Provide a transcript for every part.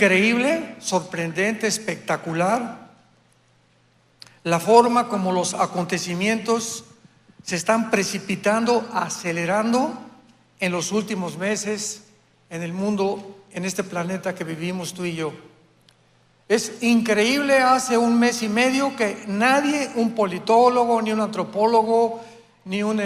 Increíble, sorprendente, espectacular la forma como los acontecimientos se están precipitando, acelerando en los últimos meses en el mundo, en este planeta que vivimos tú y yo. Es increíble, hace un mes y medio que nadie, un politólogo, ni un antropólogo, ni un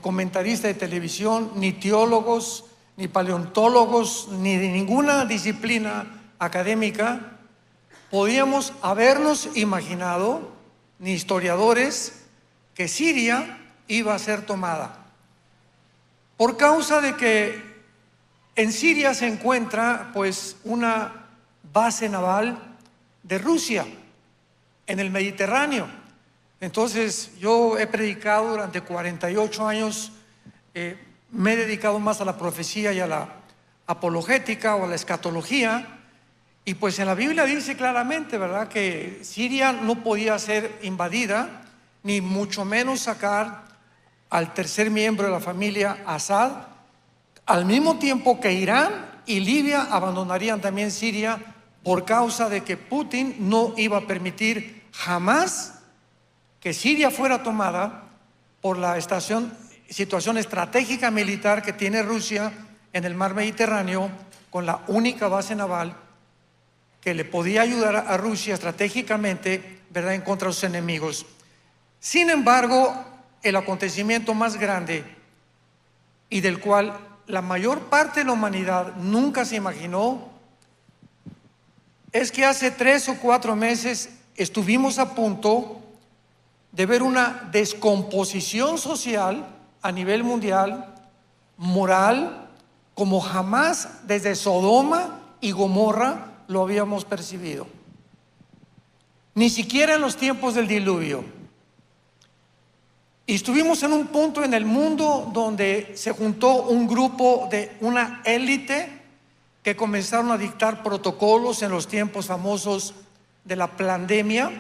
comentarista de televisión, ni teólogos, ni paleontólogos, ni de ninguna disciplina académica podíamos habernos imaginado, ni historiadores, que Siria iba a ser tomada. Por causa de que en Siria se encuentra pues una base naval de Rusia en el Mediterráneo. Entonces yo he predicado durante 48 años, me he dedicado más a la profecía y a la apologética o a la escatología, y pues en la Biblia dice claramente, ¿verdad?, que Siria no podía ser invadida, ni mucho menos sacar al tercer miembro de la familia Assad, al mismo tiempo que Irán y Libia abandonarían también Siria por causa de que Putin no iba a permitir jamás que Siria fuera tomada por la situación estratégica militar que tiene Rusia en el mar Mediterráneo, con la única base naval que le podía ayudar a Rusia estratégicamente, ¿verdad?, en contra de sus enemigos. Sin embargo, el acontecimiento más grande y del cual la mayor parte de la humanidad nunca se imaginó es que hace 3 o 4 meses estuvimos a punto de ver una descomposición social a nivel mundial, moral, como jamás desde Sodoma y Gomorra lo habíamos percibido. Ni siquiera en los tiempos del diluvio. Y estuvimos en un punto en el mundo donde se juntó un grupo de una élite que comenzaron a dictar protocolos en los tiempos famosos de la pandemia,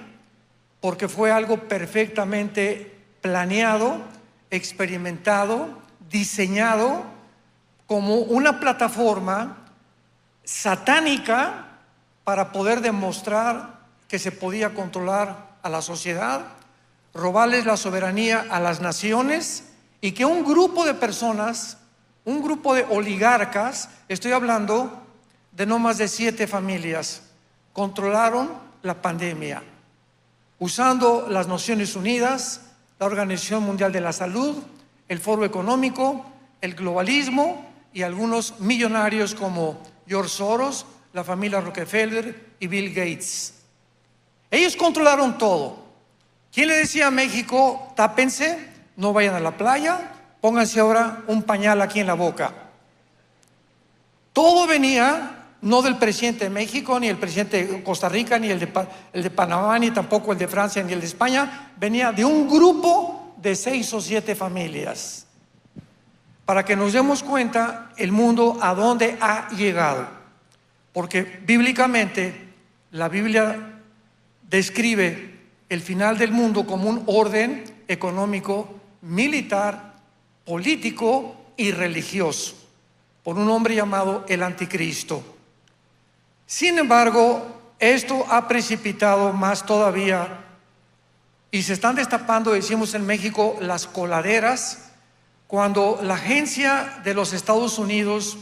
porque fue algo perfectamente planeado, experimentado, diseñado como una plataforma satánica para poder demostrar que se podía controlar a la sociedad, robarles la soberanía a las naciones, y que un grupo de personas, un grupo de oligarcas, estoy hablando de no más de 7 familias, controlaron la pandemia, usando las Naciones Unidas, la Organización Mundial de la Salud, el Foro Económico, el globalismo y algunos millonarios como George Soros, la familia Rockefeller y Bill Gates. Ellos controlaron todo. ¿Quién le decía a México, tápense, no vayan a la playa, pónganse ahora un pañal aquí en la boca? Todo venía no del presidente de México, ni el presidente de Costa Rica, ni el de Panamá, ni tampoco el de Francia, ni el de España. Venía de un grupo de 6 o 7 familias. Para que nos demos cuenta el mundo a dónde ha llegado. Porque bíblicamente la Biblia describe el final del mundo como un orden económico, militar, político y religioso, por un hombre llamado el Anticristo. Sin embargo, esto ha precipitado más todavía y se están destapando, decimos en México, las coladeras, cuando la Agencia de los Estados Unidos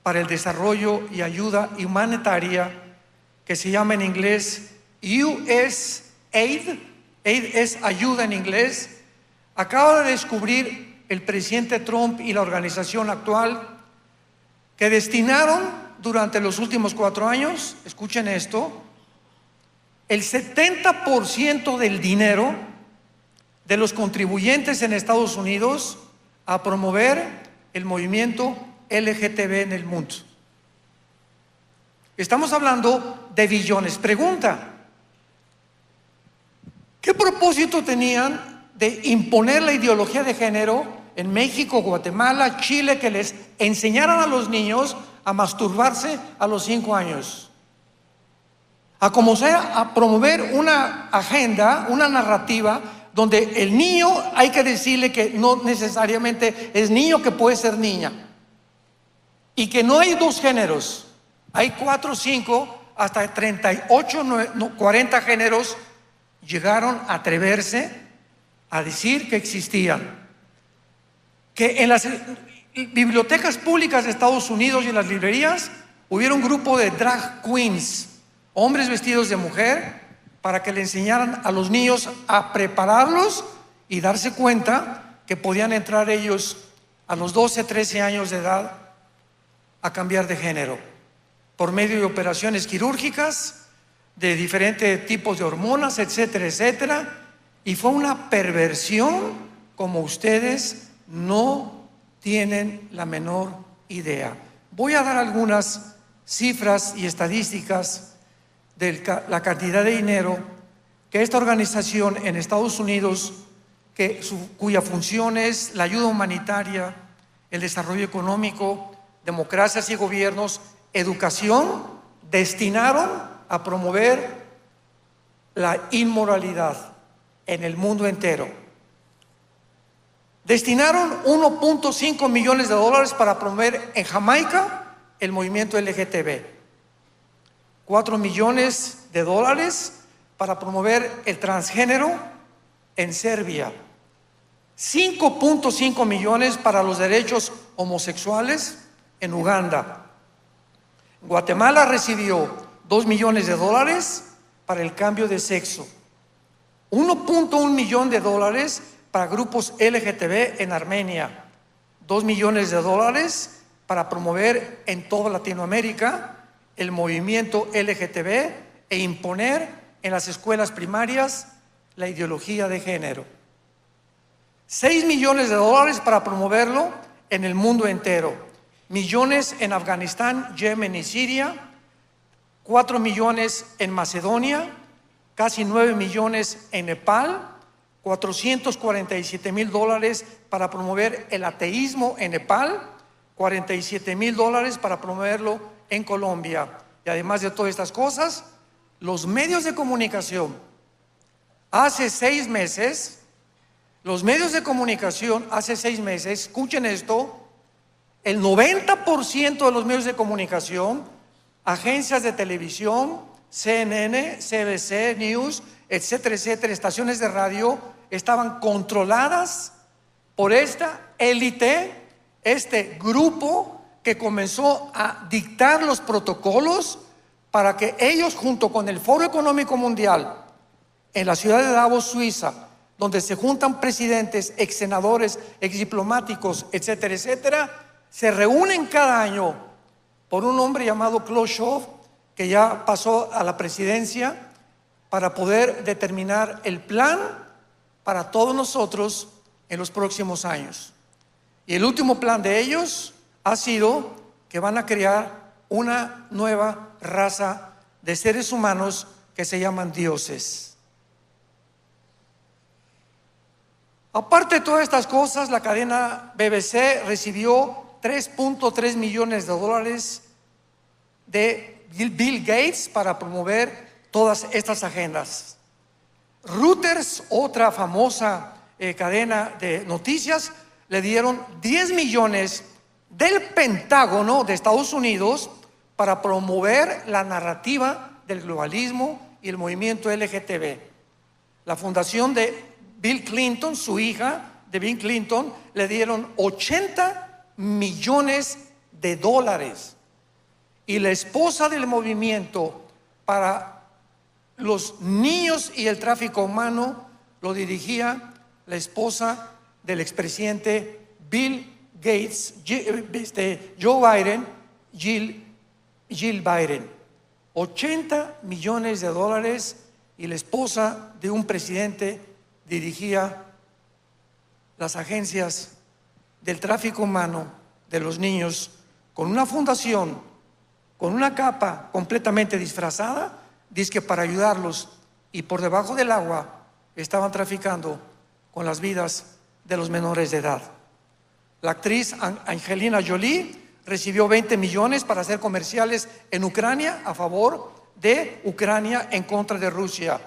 para el Desarrollo y Ayuda Humanitaria, que se llama en inglés USAID, aid es ayuda en inglés, acaba de descubrir el presidente Trump y la organización actual que destinaron durante los últimos 4 años, escuchen esto, el 70% del dinero de los contribuyentes en Estados Unidos a promover el movimiento LGTB en el mundo. Estamos hablando de billones. Pregunta: ¿qué propósito tenían de imponer la ideología de género en México, Guatemala, Chile, que les enseñaran a los niños a masturbarse a los 5 años? A como sea, a promover una agenda, una narrativa donde el niño hay que decirle que no necesariamente es niño, que puede ser niña, y que no hay 2 géneros, Hay 4, 5, hasta 38, 40 géneros llegaron a atreverse a decir que existían. Que en las bibliotecas públicas de Estados Unidos y en las librerías hubiera un grupo de drag queens, hombres vestidos de mujer, para que le enseñaran a los niños a prepararlos y darse cuenta que podían entrar ellos a los 12, 13 años de edad a cambiar de género por medio de operaciones quirúrgicas, de diferentes tipos de hormonas, etcétera, etcétera. Y fue una perversión como ustedes no tienen la menor idea. Voy a dar algunas cifras y estadísticas de la cantidad de dinero que esta organización en Estados Unidos, cuya función es la ayuda humanitaria, el desarrollo económico, democracias y gobiernos, educación, destinaron a promover la inmoralidad en el mundo entero. Destinaron 1.5 millones de dólares para promover en Jamaica el movimiento LGTB, 4 millones de dólares para promover el transgénero en Serbia, 5.5 millones para los derechos homosexuales en Uganda. Guatemala recibió 2 millones de dólares para el cambio de sexo, 1.1 millón de dólares para grupos LGTB en Armenia, 2 millones de dólares para promover en toda Latinoamérica el movimiento LGTB e imponer en las escuelas primarias la ideología de género. 6 millones de dólares para promoverlo en el mundo entero. Millones en Afganistán, Yemen y Siria, 4 millones en Macedonia, casi 9 millones en Nepal, 447,000 dólares para promover el ateísmo en Nepal, 47,000 dólares para promoverlo en Colombia. Y además de todas estas cosas, los medios de comunicación, hace 6 meses, escuchen esto, el 90% de los medios de comunicación, agencias de televisión, CNN, CBC News, etcétera, etcétera, estaciones de radio, estaban controladas por esta élite, este grupo que comenzó a dictar los protocolos para que ellos, junto con el Foro Económico Mundial, en la ciudad de Davos, Suiza, donde se juntan presidentes, ex senadores, ex diplomáticos, etcétera, etcétera, se reúnen cada año por un hombre llamado Klaus Schwab, que ya pasó a la presidencia, para poder determinar el plan para todos nosotros en los próximos años. Y el último plan de ellos ha sido que van a crear una nueva raza de seres humanos que se llaman dioses. Aparte de todas estas cosas, la cadena BBC recibió 3.3 millones de dólares de Bill Gates para promover todas estas agendas. Reuters, otra famosa cadena de noticias, le dieron 10 millones del Pentágono de Estados Unidos para promover la narrativa del globalismo y el movimiento LGTB. La fundación de Bill Clinton, su hija de Bill Clinton, le dieron 80 millones de dólares. Y la esposa del movimiento para los niños y el tráfico humano lo dirigía la esposa del expresidente Bill Gates, Joe Biden, Jill Biden. 80 millones de dólares, y la esposa de un presidente dirigía las agencias del tráfico humano de los niños, con una fundación, con una capa completamente disfrazada, dizque para ayudarlos, y por debajo del agua estaban traficando con las vidas de los menores de edad. La actriz Angelina Jolie recibió 20 millones para hacer comerciales en Ucrania a favor de Ucrania en contra de Rusia.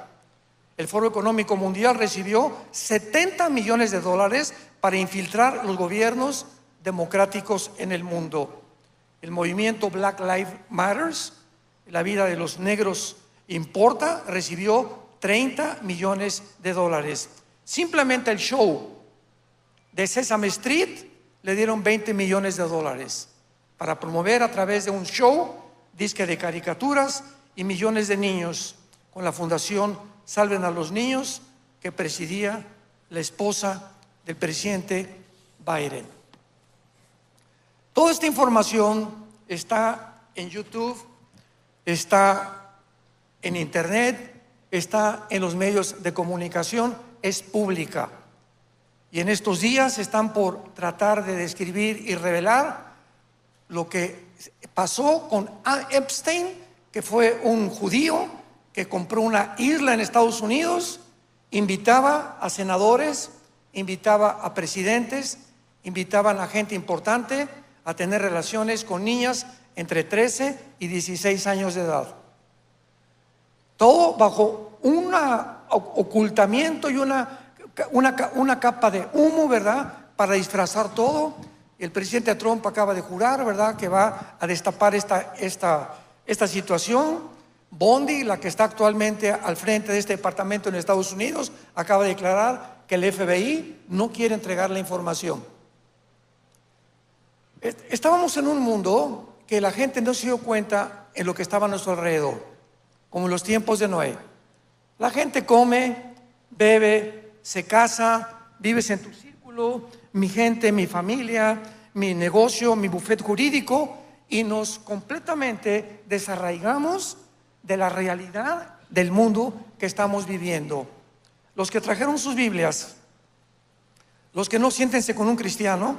El Foro Económico Mundial recibió 70 millones de dólares para infiltrar los gobiernos democráticos en el mundo. el movimiento Black Lives Matters, la vida de los negros importa, recibió 30 millones de dólares. Simplemente el show de Sesame Street le dieron 20 millones de dólares para promover a través de un show, disque de caricaturas y millones de niños, con la fundación Salven a los Niños, que presidía la esposa del presidente Biden. Toda esta información está en YouTube, está en internet, está en los medios de comunicación, es pública. Y en estos días están por tratar de describir y revelar lo que pasó con Epstein, que fue un judío que compró una isla en Estados Unidos, invitaba a senadores, invitaba a presidentes, invitaban a gente importante a tener relaciones con niñas entre 13 y 16 años de edad. Todo bajo un ocultamiento y una capa de humo, ¿verdad?, para disfrazar todo. El presidente Trump acaba de jurar, ¿verdad?, que va a destapar esta situación. Bondi, la que está actualmente al frente de este departamento en Estados Unidos, acaba de declarar que el FBI no quiere entregar la información. Estábamos en un mundo que la gente no se dio cuenta en lo que estaba a nuestro alrededor, como en los tiempos de Noé. La gente come, bebe, se casa, vives en tu círculo, mi gente, mi familia, mi negocio, mi bufete jurídico, y nos completamente desarraigamos de la realidad del mundo que estamos viviendo. Los que trajeron sus Biblias, los que no, siéntense con un cristiano,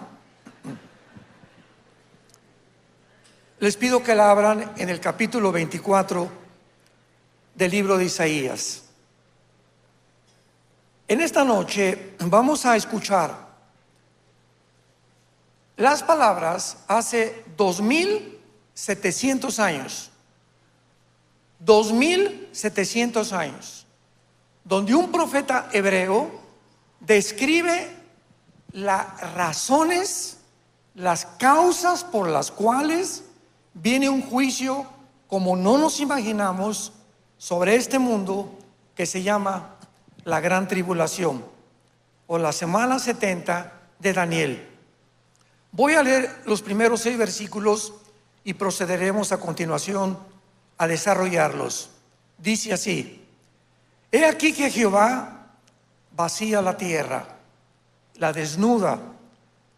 les pido que la abran en el capítulo 24 del libro de Isaías. En esta noche vamos a escuchar las palabras hace 2700 años. 2700 años, donde un profeta hebreo describe las razones, las causas por las cuales viene un juicio como no nos imaginamos sobre este mundo que se llama la Gran Tribulación o la semana 70 de Daniel. Voy a leer los primeros 6 versículos y procederemos a continuación a desarrollarlos. Dice así: he aquí que Jehová vacía la tierra, la desnuda,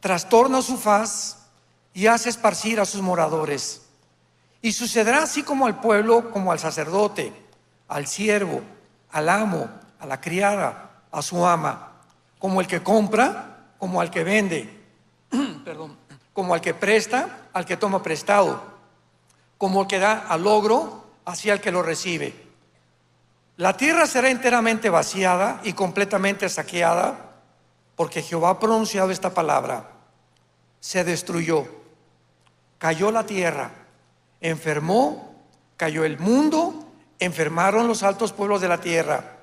trastorna su faz y hace esparcir a sus moradores. Y sucederá así como al pueblo, como al sacerdote, al siervo, al amo, a la criada, a su ama, como el que compra, como al que vende, como al que presta, al que toma prestado, como el que da al logro, hacia el que lo recibe. La tierra será enteramente vaciada y completamente saqueada, porque Jehová ha pronunciado esta palabra. Se destruyó, cayó la tierra, enfermó, cayó el mundo, enfermaron los altos pueblos de la tierra.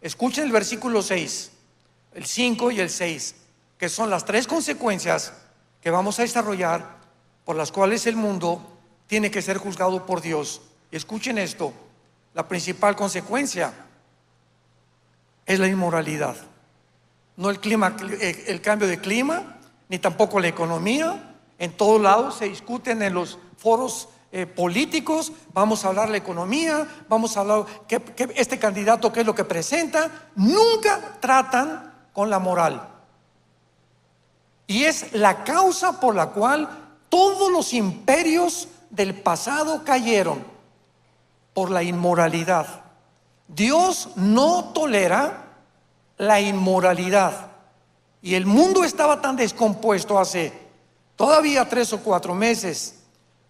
Escuchen el versículo 6, el 5 y el 6, que son las 3 consecuencias que vamos a desarrollar por las cuales el mundo tiene que ser juzgado por Dios. Y escuchen esto: la principal consecuencia es la inmoralidad. No el cambio de clima, ni tampoco la economía. En todos lados se discuten en los foros políticos. Vamos a hablar de la economía, vamos a hablar que este candidato qué es lo que presenta. Nunca tratan con la moral. Y es la causa por la cual todos los imperios del pasado cayeron, por la inmoralidad. Dios no tolera la inmoralidad. Y el mundo estaba tan descompuesto hace todavía 3 o 4 meses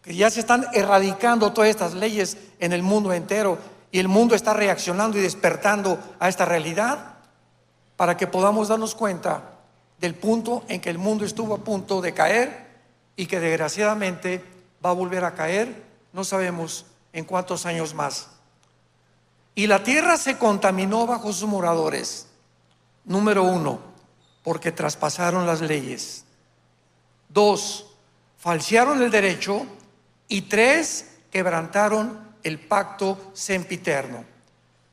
que ya se están erradicando todas estas leyes en el mundo entero, y el mundo está reaccionando y despertando a esta realidad para que podamos darnos cuenta del punto en que el mundo estuvo a punto de caer y que desgraciadamente va a volver a caer, no sabemos en cuántos años más. Y la tierra se contaminó bajo sus moradores. Número 1, porque traspasaron las leyes. 2, falsearon el derecho y 3 quebrantaron el pacto sempiterno.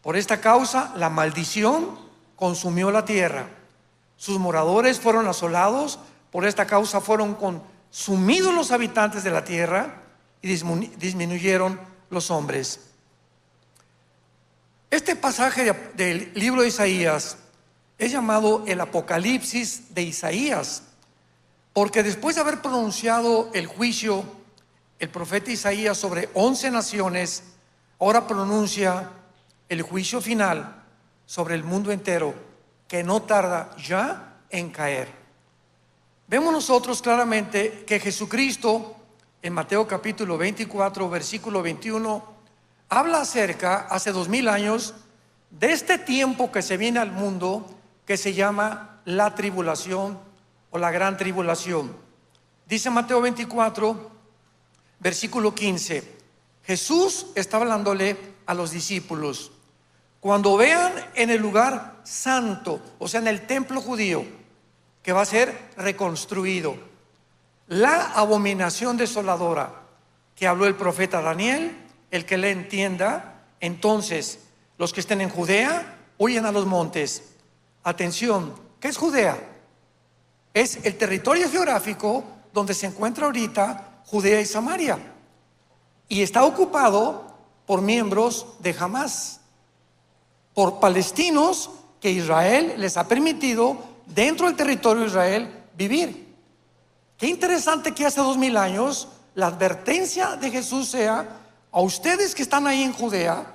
Por esta causa, la maldición consumió la tierra. Sus moradores fueron asolados. Por esta causa fueron consumidos los habitantes de la tierra y disminuyeron los hombres. Este pasaje del libro de Isaías es llamado el Apocalipsis de Isaías, porque después de haber pronunciado el juicio, el profeta Isaías, sobre 11 naciones, ahora pronuncia el juicio final sobre el mundo entero, que no tarda ya en caer. Vemos nosotros claramente que Jesucristo, en Mateo capítulo 24, versículo 21, habla acerca, hace 2000 años, de este tiempo que se viene al mundo, que se llama la tribulación o la gran tribulación. Dice Mateo 24, versículo 15, Jesús está hablándole a los discípulos: cuando vean en el lugar santo, o sea, en el templo judío, que va a ser reconstruido, la abominación desoladora que habló el profeta Daniel, el que le entienda, entonces los que estén en Judea huyen a los montes. Atención, ¿qué es Judea? Es el territorio geográfico donde se encuentra ahorita Judea y Samaria, y está ocupado por miembros de Hamás, por palestinos que Israel les ha permitido dentro del territorio de Israel vivir. Qué interesante que hace 2000 años la advertencia de Jesús sea: a ustedes que están ahí en Judea,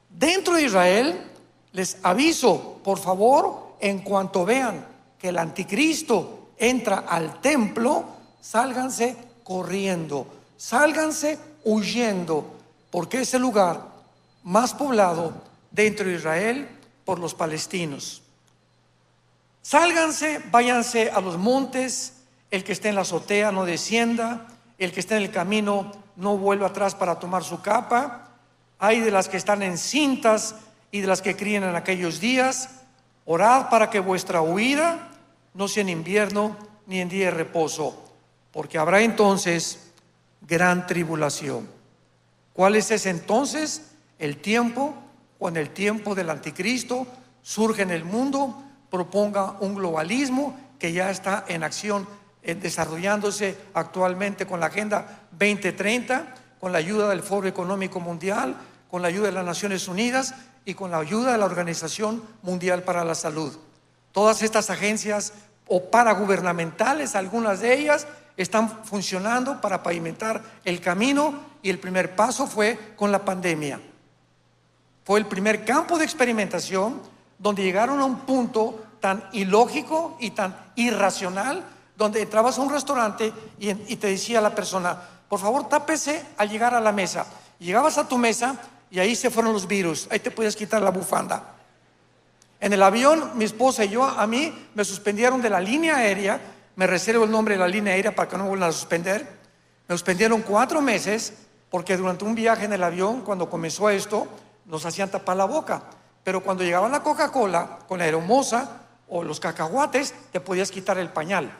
dentro de Israel, les aviso, por favor, en cuanto vean que el anticristo entra al templo, sálganse corriendo, sálganse huyendo, porque es el lugar más poblado dentro de Israel por los palestinos. Sálganse, váyanse a los montes. El que esté en la azotea no descienda, el que esté en el camino no vuelva atrás para tomar su capa. Hay de las que están encintas y de las que críen en aquellos días. Orad para que vuestra huida no sea en invierno ni en día de reposo, porque habrá entonces gran tribulación. ¿Cuál es ese entonces? El tiempo cuando el tiempo del anticristo surge en el mundo, proponga un globalismo que ya está en acción, desarrollándose actualmente con la Agenda 2030, con la ayuda del Foro Económico Mundial, con la ayuda de las Naciones Unidas y con la ayuda de la Organización Mundial para la Salud. Todas estas agencias o paragubernamentales, algunas de ellas, están funcionando para pavimentar el camino, y el primer paso fue con la pandemia. Fue el primer campo de experimentación donde llegaron a un punto tan ilógico y tan irracional, donde entrabas a un restaurante y te decía la persona: por favor, tápese al llegar a la mesa. Llegabas a tu mesa y ahí se fueron los virus, ahí te podías quitar la bufanda. En el avión, mi esposa y yo, a mí me suspendieron de la línea aérea. Me reservo el nombre de la línea aérea para que no me vuelvan a suspender. Me suspendieron 4 meses porque durante un viaje en el avión, cuando comenzó esto, nos hacían tapar la boca. Pero cuando llegaba la Coca-Cola con la aeromosa o los cacahuates, te podías quitar el pañal.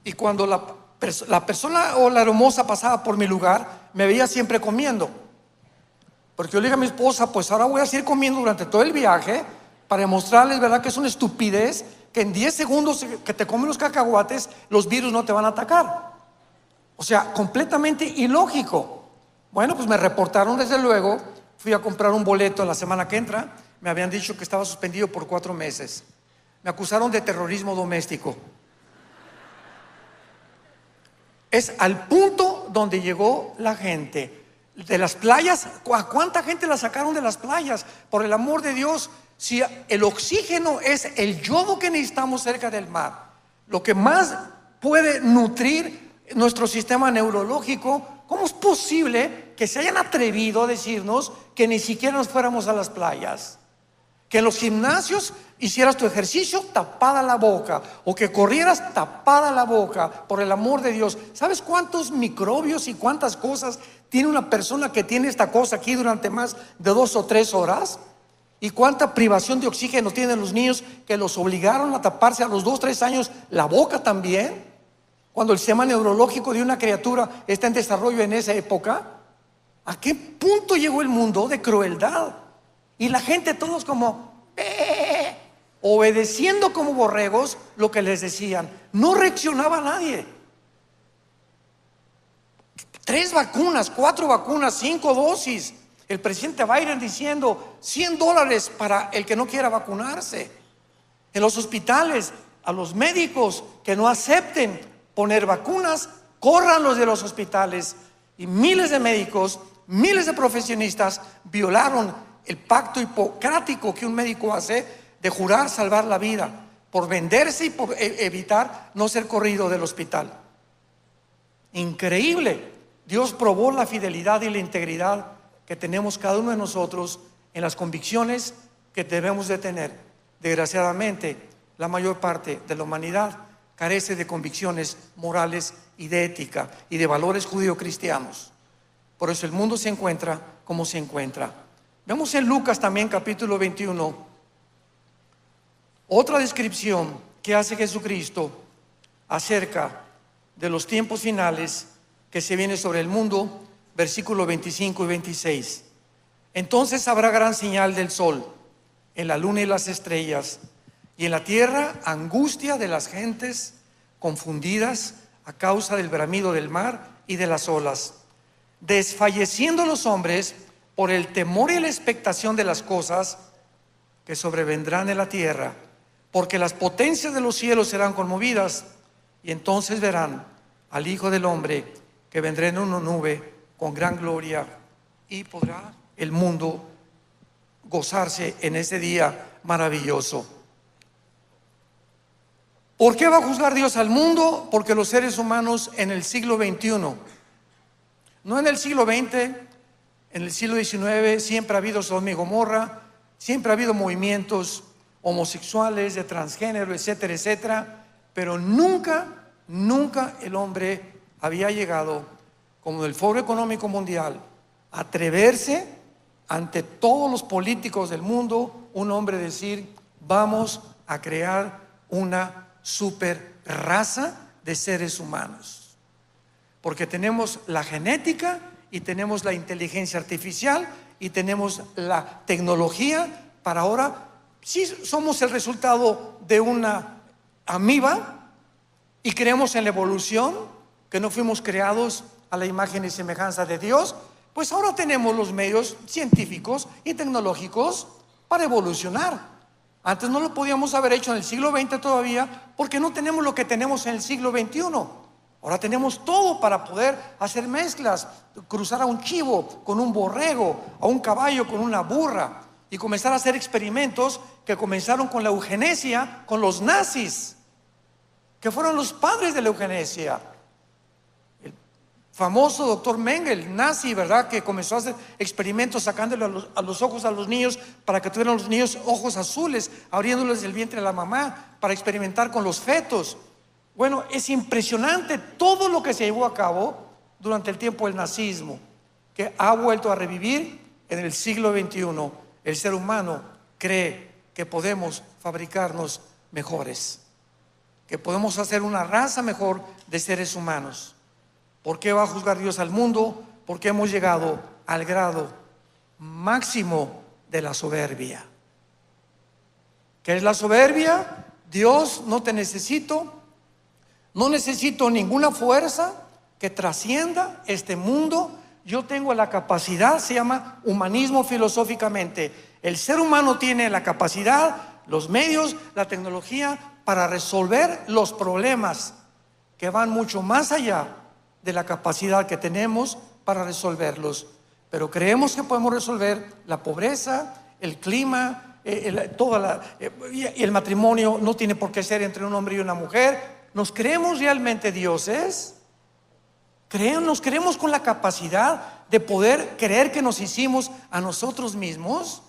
Y cuando la persona o la aeromosa pasaba por mi lugar, me veía siempre comiendo. Porque yo le dije a mi esposa: pues ahora voy a seguir comiendo durante todo el viaje para demostrarles, ¿verdad?, que es una estupidez, que en 10 segundos que te comen los cacahuates, los virus no te van a atacar. O sea, completamente ilógico. Bueno, pues me reportaron desde luego. Fui a comprar un boleto la semana que entra. Me habían dicho que estaba suspendido por 4 meses. Me acusaron de terrorismo doméstico. Es al punto donde llegó la gente. De las playas, ¿a cuánta gente la sacaron de las playas? Por el amor de Dios, si el oxígeno es el yodo que necesitamos cerca del mar, lo que más puede nutrir nuestro sistema neurológico, ¿cómo es posible que se hayan atrevido a decirnos que ni siquiera nos fuéramos a las playas? Que en los gimnasios hicieras tu ejercicio tapada la boca, o que corrieras tapada la boca, por el amor de Dios. ¿Sabes cuántos microbios y cuántas cosas tiene una persona que tiene esta cosa aquí durante más de 2 o 3 horas? ¿Y cuánta privación de oxígeno tienen los niños que los obligaron a taparse a los 2 o 3 años la boca también? cuando el sistema neurológico de una criatura está en desarrollo en esa época, ¿a qué punto llegó el mundo de crueldad? Y la gente todos como obedeciendo como borregos lo que les decían. No reaccionaba nadie. 3 vacunas, 4 vacunas, 5 dosis. El presidente Biden diciendo $100 para el que no quiera vacunarse. En los hospitales, a los médicos que no acepten poner vacunas, corran los de los hospitales. Y miles de médicos, miles de profesionistas violaron el pacto hipocrático que un médico hace de jurar salvar la vida por venderse y por evitar no ser corrido del hospital. Increíble. Dios probó la fidelidad y la integridad que tenemos cada uno de nosotros en las convicciones que debemos de tener. Desgraciadamente, la mayor parte de la humanidad carece de convicciones morales y de ética y de valores judio-cristianos. Por eso el mundo se encuentra como se encuentra. Vemos en Lucas también capítulo 21 otra descripción que hace Jesucristo acerca de los tiempos finales que se viene sobre el mundo, versículos 25 y 26. Entonces habrá gran señal del sol, en la luna y las estrellas, y en la tierra angustia de las gentes confundidas a causa del bramido del mar y de las olas, desfalleciendo los hombres por el temor y la expectación de las cosas que sobrevendrán en la tierra, porque las potencias de los cielos serán conmovidas, y entonces verán al Hijo del Hombre que vendrá en una nube con gran gloria, y podrá el mundo gozarse en ese día maravilloso. ¿Por qué va a juzgar Dios al mundo? Porque los seres humanos en el siglo XXI, no en el siglo XX, en el siglo XIX siempre ha habido Sodoma y Gomorra, siempre ha habido movimientos homosexuales, de transgénero, etcétera, etcétera, pero nunca el hombre había llegado, como el Foro Económico Mundial, a atreverse ante todos los políticos del mundo, un hombre decir: vamos a crear una super raza de seres humanos, porque tenemos la genética y tenemos la inteligencia artificial y tenemos la tecnología para ahora. Si somos el resultado de una amiba y creemos en la evolución, que no fuimos creados a la imagen y semejanza de Dios, pues ahora tenemos los medios científicos y tecnológicos para evolucionar. Antes no lo podíamos haber hecho en el siglo XX todavía, porque no tenemos lo que tenemos en el siglo XXI. Ahora tenemos todo para poder hacer mezclas, cruzar a un chivo con un borrego, a un caballo con una burra, y comenzar a hacer experimentos que comenzaron con la eugenesia, con los nazis, que fueron los padres de la eugenesia. El famoso doctor Mengele, nazi, ¿verdad?, que comenzó a hacer experimentos sacándole a los ojos a los niños para que tuvieran los niños ojos azules, abriéndoles el vientre a la mamá para experimentar con los fetos. Bueno, es impresionante todo lo que se llevó a cabo durante el tiempo del nazismo, que ha vuelto a revivir en el siglo XXI. El ser humano cree que podemos fabricarnos mejores, que podemos hacer una raza mejor de seres humanos. ¿Por qué va a juzgar Dios al mundo? Porque hemos llegado al grado máximo de la soberbia. ¿Qué es la soberbia? Dios, no te necesito, no necesito ninguna fuerza que trascienda este mundo. Yo tengo la capacidad, se llama humanismo filosóficamente. El ser humano tiene la capacidad, los medios, la tecnología para resolver los problemas que van mucho más allá de la capacidad que tenemos para resolverlos. Pero creemos que podemos resolver la pobreza, el clima, el matrimonio no tiene por qué ser entre un hombre y una mujer. ¿Nos creemos realmente dioses? ¿Nos creemos con la capacidad de poder creer que nos hicimos a nosotros mismos?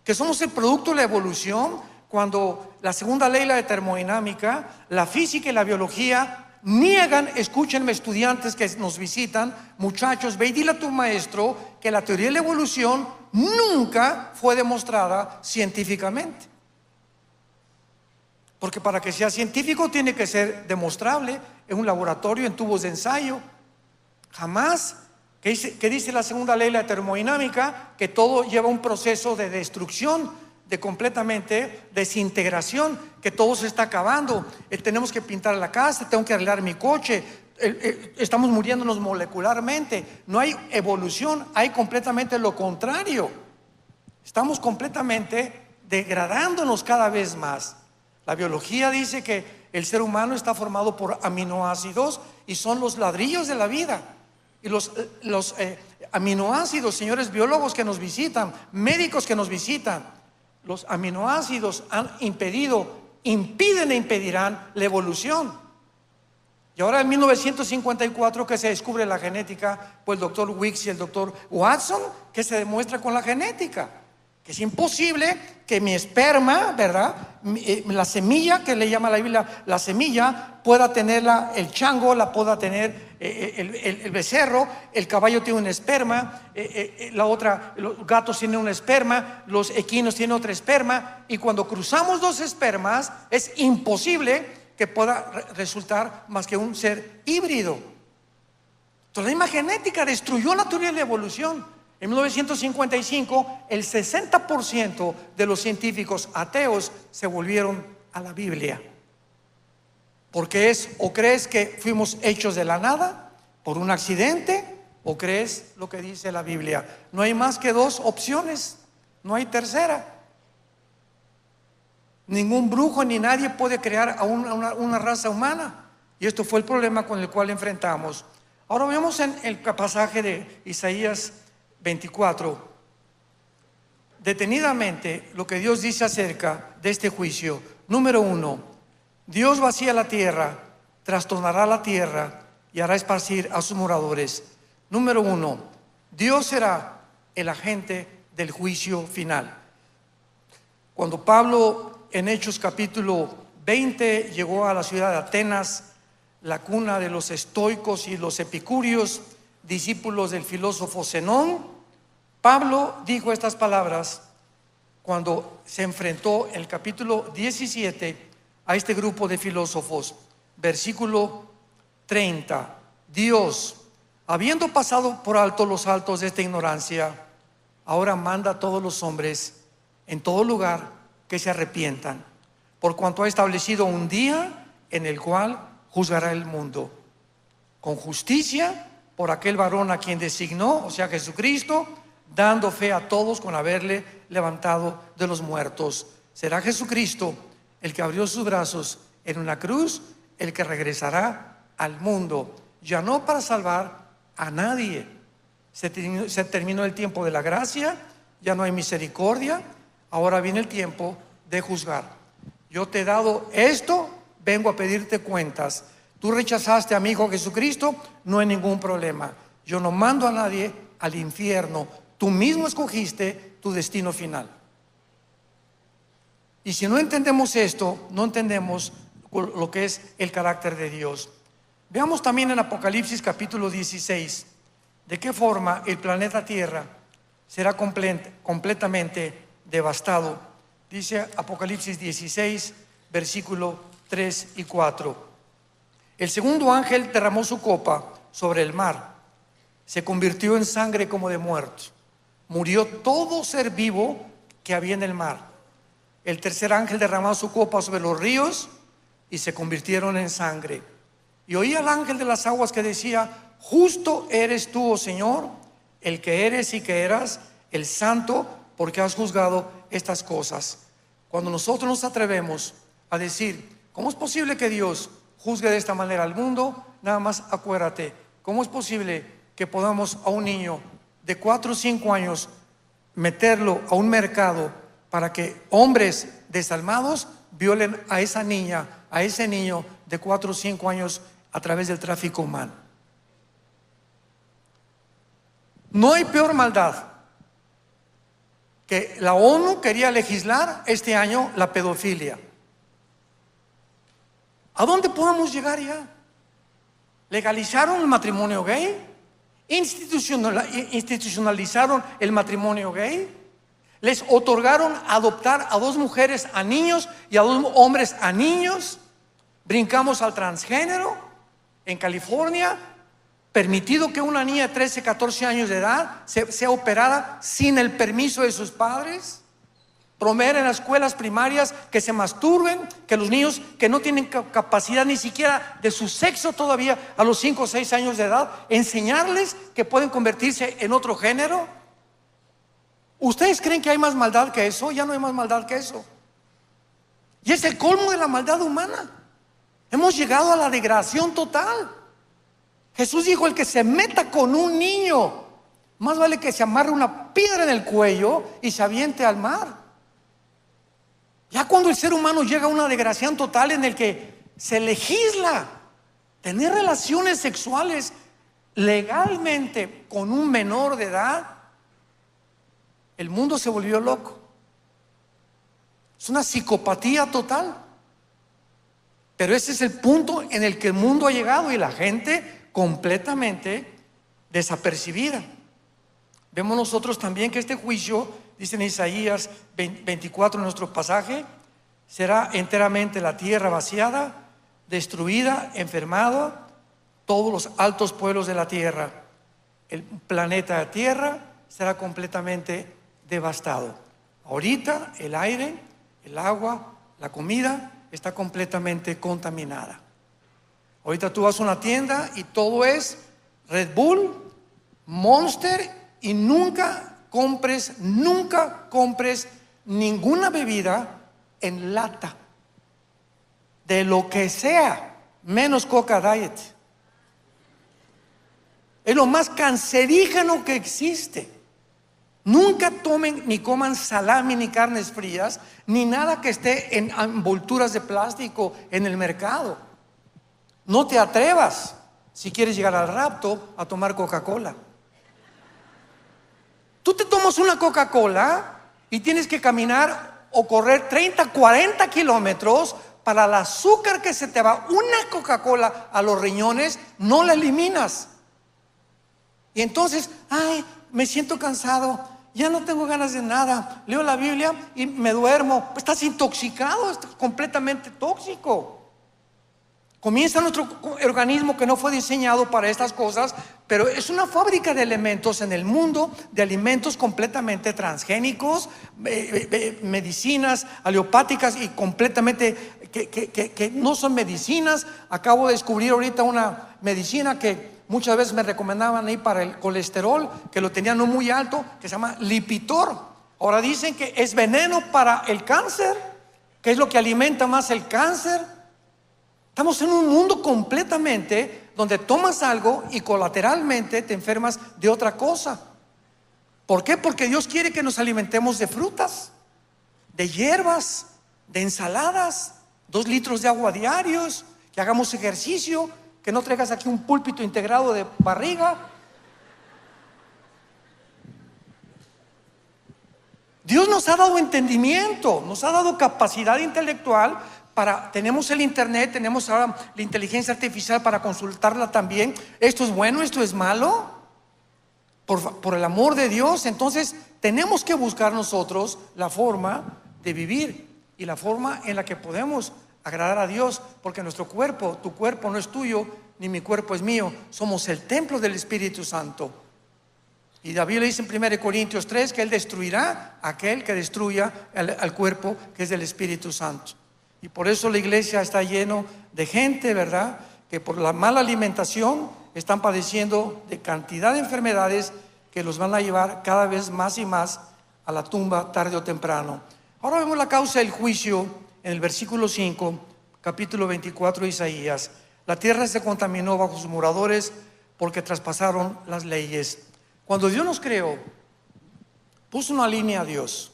¿Que somos el producto de la evolución? Cuando la segunda ley, la de termodinámica, la física y la biología niegan, escúchenme estudiantes que nos visitan, muchachos, ve y dile a tu maestro que la teoría de la evolución nunca fue demostrada científicamente. Porque para que sea científico tiene que ser demostrable en un laboratorio, en tubos de ensayo. Jamás, que dice la segunda ley de la termodinámica, que todo lleva un proceso de destrucción, de completamente desintegración, que todo se está acabando. Tenemos que pintar la casa, tengo que arreglar mi coche, estamos muriéndonos molecularmente. No hay evolución, hay completamente lo contrario. Estamos completamente degradándonos cada vez más. La biología dice que el ser humano está formado por aminoácidos y son los ladrillos de la vida. Y los aminoácidos, señores biólogos que nos visitan, médicos que nos visitan, los aminoácidos impiden e impedirán la evolución. Y ahora en 1954 que se descubre la genética, pues el doctor Weeks y el doctor Watson, que se demuestra con la genética, que es imposible que mi esperma, ¿verdad? La semilla, que le llama la Biblia, la semilla, pueda tenerla el chango, la pueda tener el becerro, el caballo tiene un esperma, los gatos tienen un esperma, los equinos tienen otra esperma, y cuando cruzamos dos espermas es imposible que pueda resultar más que un ser híbrido. Entonces la misma genética destruyó la teoría de la evolución. En 1955 el 60% de los científicos ateos se volvieron a la Biblia. Porque o crees que fuimos hechos de la nada por un accidente, o crees lo que dice la Biblia. No hay más que dos opciones, no hay tercera. Ningún brujo ni nadie puede crear a una raza humana. Y esto fue el problema con el cual enfrentamos. Ahora vemos en el pasaje de Isaías 24 detenidamente lo que Dios dice acerca de este juicio. Número 1, Dios vacía la tierra, trastornará la tierra y hará esparcir a sus moradores. Número 1, Dios será el agente del juicio final. Cuando Pablo en Hechos capítulo 20 llegó a la ciudad de Atenas, la cuna de los estoicos y los epicúreos, discípulos del filósofo Zenón, Pablo dijo estas palabras cuando se enfrentó en el capítulo 17 a este grupo de filósofos. Versículo 30: Dios, habiendo pasado por alto los altos de esta ignorancia, ahora manda a todos los hombres en todo lugar que se arrepientan, por cuanto ha establecido un día en el cual juzgará el mundo con justicia por aquel varón a quien designó, o sea Jesucristo, dando fe a todos con haberle levantado de los muertos. Será Jesucristo el que abrió sus brazos en una cruz, el que regresará al mundo, ya no para salvar a nadie. Se terminó el tiempo de la gracia, ya no hay misericordia, ahora viene el tiempo de juzgar. Yo te he dado esto, vengo a pedirte cuentas. Tú rechazaste a mi Hijo Jesucristo, no hay ningún problema. Yo no mando a nadie al infierno. Tú mismo escogiste tu destino final. Y si no entendemos esto, no entendemos lo que es el carácter de Dios. Veamos también en Apocalipsis capítulo 16 de qué forma el planeta Tierra será completamente devastado. Dice Apocalipsis 16, versículo 3 y 4. El segundo ángel derramó su copa sobre el mar. Se convirtió en sangre como de muertos. Murió todo ser vivo que había en el mar. El tercer ángel derramó su copa sobre los ríos y se convirtieron en sangre. Y oí al ángel de las aguas que decía: justo eres tú, oh Señor, el que eres y que eras, el santo, porque has juzgado estas cosas. Cuando nosotros nos atrevemos a decir: ¿cómo es posible que Dios juzgue de esta manera al mundo? Nada más acuérdate, ¿cómo es posible que podamos a un niño de 4 o 5 años meterlo a un mercado para que hombres desalmados violen a esa niña, a ese niño de 4 o 5 años a través del tráfico humano? No hay peor maldad que la ONU quería legislar este año la pedofilia. ¿A dónde podemos llegar ya? ¿Legalizaron el matrimonio gay? ¿Institucionalizaron el matrimonio gay? Les otorgaron adoptar a 2 mujeres a niños y a 2 hombres a niños. Brincamos al transgénero en California. Permitido que una niña de 13, 14 años de edad sea operada sin el permiso de sus padres. Promover en las escuelas primarias que se masturben, que los niños que no tienen capacidad ni siquiera de su sexo todavía a los 5 o 6 años de edad, enseñarles que pueden convertirse en otro género. ¿Ustedes creen que hay más maldad que eso? Ya no hay más maldad que eso. Y es el colmo de la maldad humana. Hemos llegado a la degradación total. Jesús dijo: el que se meta con un niño, más vale que se amarre una piedra en el cuello y se aviente al mar. Ya cuando el ser humano llega a una degradación total en el que se legisla tener relaciones sexuales legalmente con un menor de edad, el mundo se volvió loco. Es una psicopatía total. Pero ese es el punto en el que el mundo ha llegado y la gente completamente desapercibida. Vemos nosotros también que este juicio, dice en Isaías 24, en nuestro pasaje, será enteramente la tierra vaciada, destruida, enfermada, todos los altos pueblos de la tierra. El planeta Tierra será completamente devastado. Ahorita el aire, el agua, la comida está completamente contaminada. Ahorita tú vas a una tienda y todo es Red Bull, Monster, y nunca compres ninguna bebida en lata, de lo que sea, menos Coca Diet. Es lo más cancerígeno que existe. Nunca tomen ni coman salami ni carnes frías, ni nada que esté en envolturas de plástico en el mercado. No te atrevas, si quieres llegar al rapto, a tomar Coca-Cola. Tú te tomas una Coca-Cola y tienes que caminar o correr 30, 40 kilómetros para el azúcar que se te va. Una Coca-Cola a los riñones no la eliminas. Y entonces, ay, me siento cansado, ya no tengo ganas de nada, leo la Biblia y me duermo. Pues estás intoxicado, estás completamente tóxico. Comienza nuestro organismo, que no fue diseñado para estas cosas, pero es una fábrica de elementos en el mundo, de alimentos completamente transgénicos, medicinas alopáticas y completamente que no son medicinas. Acabo de descubrir ahorita una medicina que muchas veces me recomendaban ahí para el colesterol, que lo tenían no muy alto, que se llama Lipitor. Ahora dicen que es veneno para el cáncer, que es lo que alimenta más el cáncer. Estamos en un mundo completamente donde tomas algo y colateralmente te enfermas de otra cosa. ¿Por qué? Porque Dios quiere que nos alimentemos de frutas, de hierbas, de ensaladas, 2 litros de agua diarios, que hagamos ejercicio, que no traigas aquí un púlpito integrado de barriga. Dios nos ha dado entendimiento, nos ha dado capacidad intelectual. Tenemos el internet, tenemos ahora la inteligencia artificial para consultarla también. Esto es bueno, esto es malo, por el amor de Dios. Entonces tenemos que buscar nosotros la forma de vivir y la forma en la que podemos agradar a Dios, porque nuestro cuerpo, tu cuerpo no es tuyo, ni mi cuerpo es mío. Somos el templo del Espíritu Santo. Y David le dice en 1 Corintios 3 que Él destruirá a aquel que destruya al cuerpo, que es del Espíritu Santo. Y por eso la iglesia está lleno de gente, ¿verdad?, que por la mala alimentación están padeciendo de cantidad de enfermedades que los van a llevar cada vez más y más a la tumba tarde o temprano. Ahora vemos la causa del juicio en el versículo 5, capítulo 24 de Isaías. La tierra se contaminó bajo sus moradores porque traspasaron las leyes. Cuando Dios nos creó, puso una línea a Dios.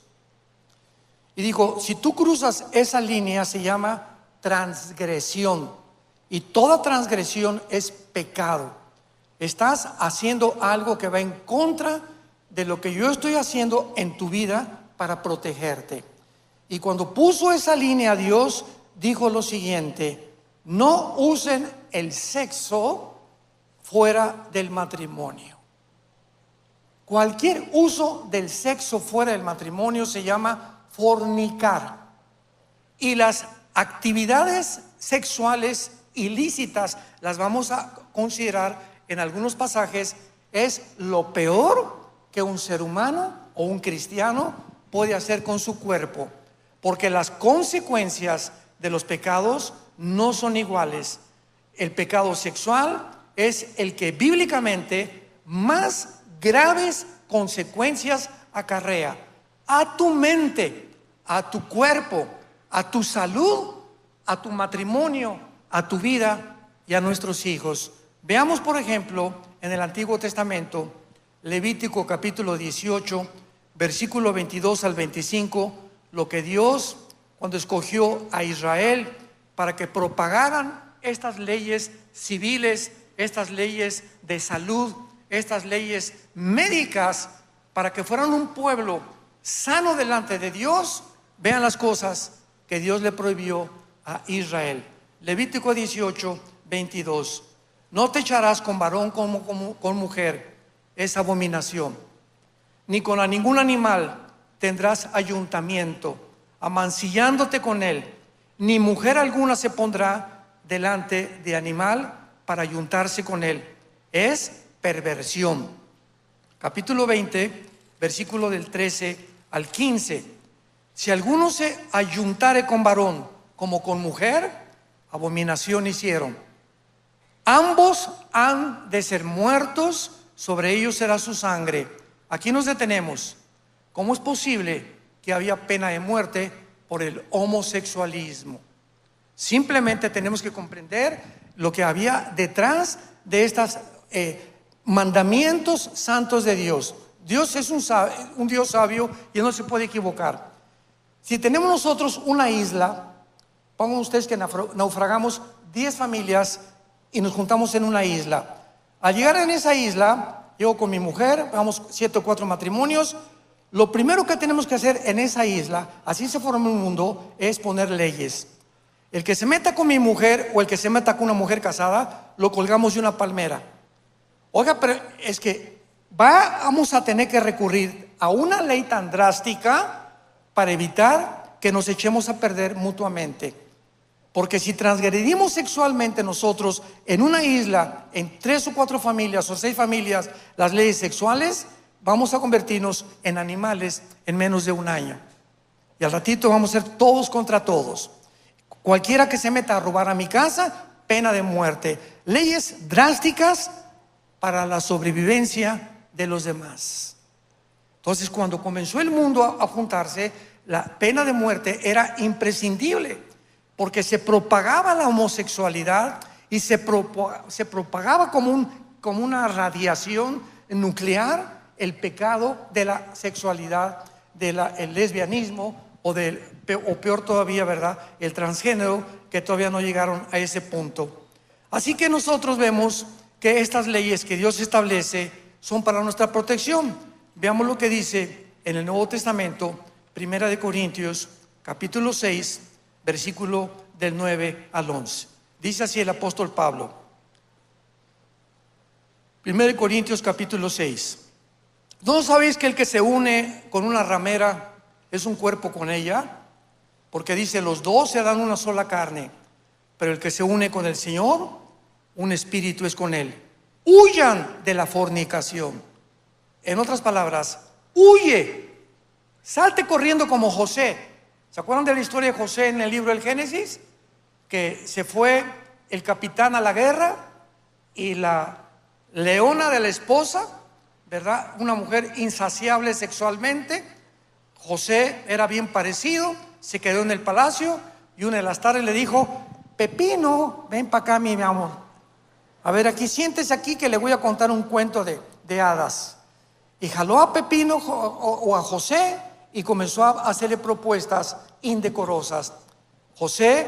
Y dijo, si tú cruzas esa línea se llama transgresión. Y toda transgresión es pecado. Estás haciendo algo que va en contra de lo que yo estoy haciendo en tu vida para protegerte. Y cuando puso esa línea, Dios dijo lo siguiente: no usen el sexo fuera del matrimonio. Cualquier uso del sexo fuera del matrimonio se llama fornicar. Y las actividades sexuales ilícitas, las vamos a considerar en algunos pasajes, es lo peor que un ser humano o un cristiano puede hacer con su cuerpo, porque las consecuencias de los pecados no son iguales. El pecado sexual es el que bíblicamente más graves consecuencias acarrea a tu mente, a tu cuerpo, a tu salud, a tu matrimonio, a tu vida y a nuestros hijos. Veamos, por ejemplo, en el Antiguo Testamento, Levítico capítulo 18, versículo 22 al 25, lo que Dios, cuando escogió a Israel para que propagaran estas leyes civiles, estas leyes de salud, estas leyes médicas, para que fueran un pueblo sano delante de Dios. Vean las cosas que Dios le prohibió a Israel. Levítico 18, 22. No te echarás con varón como con mujer, es abominación. Ni con ningún animal tendrás ayuntamiento, amancillándote con él. Ni mujer alguna se pondrá delante de animal para ayuntarse con él. Es perversión. Capítulo 20, versículo del 13 al 15. Si alguno se ayuntare con varón como con mujer, abominación hicieron. Ambos han de ser muertos, sobre ellos será su sangre. Aquí nos detenemos. ¿Cómo es posible que había pena de muerte por el homosexualismo? Simplemente tenemos que comprender lo que había detrás de estos mandamientos santos de Dios. Dios es un Dios sabio y Él no se puede equivocar. Si tenemos nosotros una isla, pongan ustedes que naufragamos 10 familias y nos juntamos en una isla. Al llegar en esa isla, llego con mi mujer, vamos 7 o 4 matrimonios. Lo primero que tenemos que hacer en esa isla, así se forma un mundo, es poner leyes. El que se meta con mi mujer o el que se meta con una mujer casada, lo colgamos de una palmera. Oiga, pero es que vamos a tener que recurrir a una ley tan drástica para evitar que nos echemos a perder mutuamente. Porque si transgredimos sexualmente nosotros en una isla, en 3 o 4 familias o 6 familias, las leyes sexuales, vamos a convertirnos en animales en menos de un año. Y al ratito vamos a ser todos contra todos. Cualquiera que se meta a robar a mi casa, pena de muerte. Leyes drásticas para la sobrevivencia de los demás. Entonces, cuando comenzó el mundo a juntarse, la pena de muerte era imprescindible, porque se propagaba la homosexualidad y se propagaba como una radiación nuclear el pecado de la sexualidad, el lesbianismo o peor todavía, ¿verdad?, el transgénero, que todavía no llegaron a ese punto. Así que nosotros vemos que estas leyes que Dios establece son para nuestra protección. Veamos lo que dice en el Nuevo Testamento, Primera de Corintios, capítulo 6, versículo del 9 al 11. Dice así el apóstol Pablo. 1 Corintios capítulo 6. ¿No sabéis que el que se une con una ramera es un cuerpo con ella? Porque dice, los dos se dan una sola carne. Pero el que se une con el Señor, un espíritu es con él. Huyan de la fornicación. En otras palabras, huye. Salte corriendo como José. ¿Se acuerdan de la historia de José en el libro del Génesis? Que se fue el capitán a la guerra y la leona de la esposa, ¿verdad?, una mujer insaciable sexualmente. José era bien parecido, se quedó en el palacio y una de las tardes le dijo, Pepino, ven para acá, mi amor. A ver, aquí, siéntese aquí que le voy a contar un cuento de hadas. Y jaló a Pepino o a José y comenzó a hacerle propuestas indecorosas. José,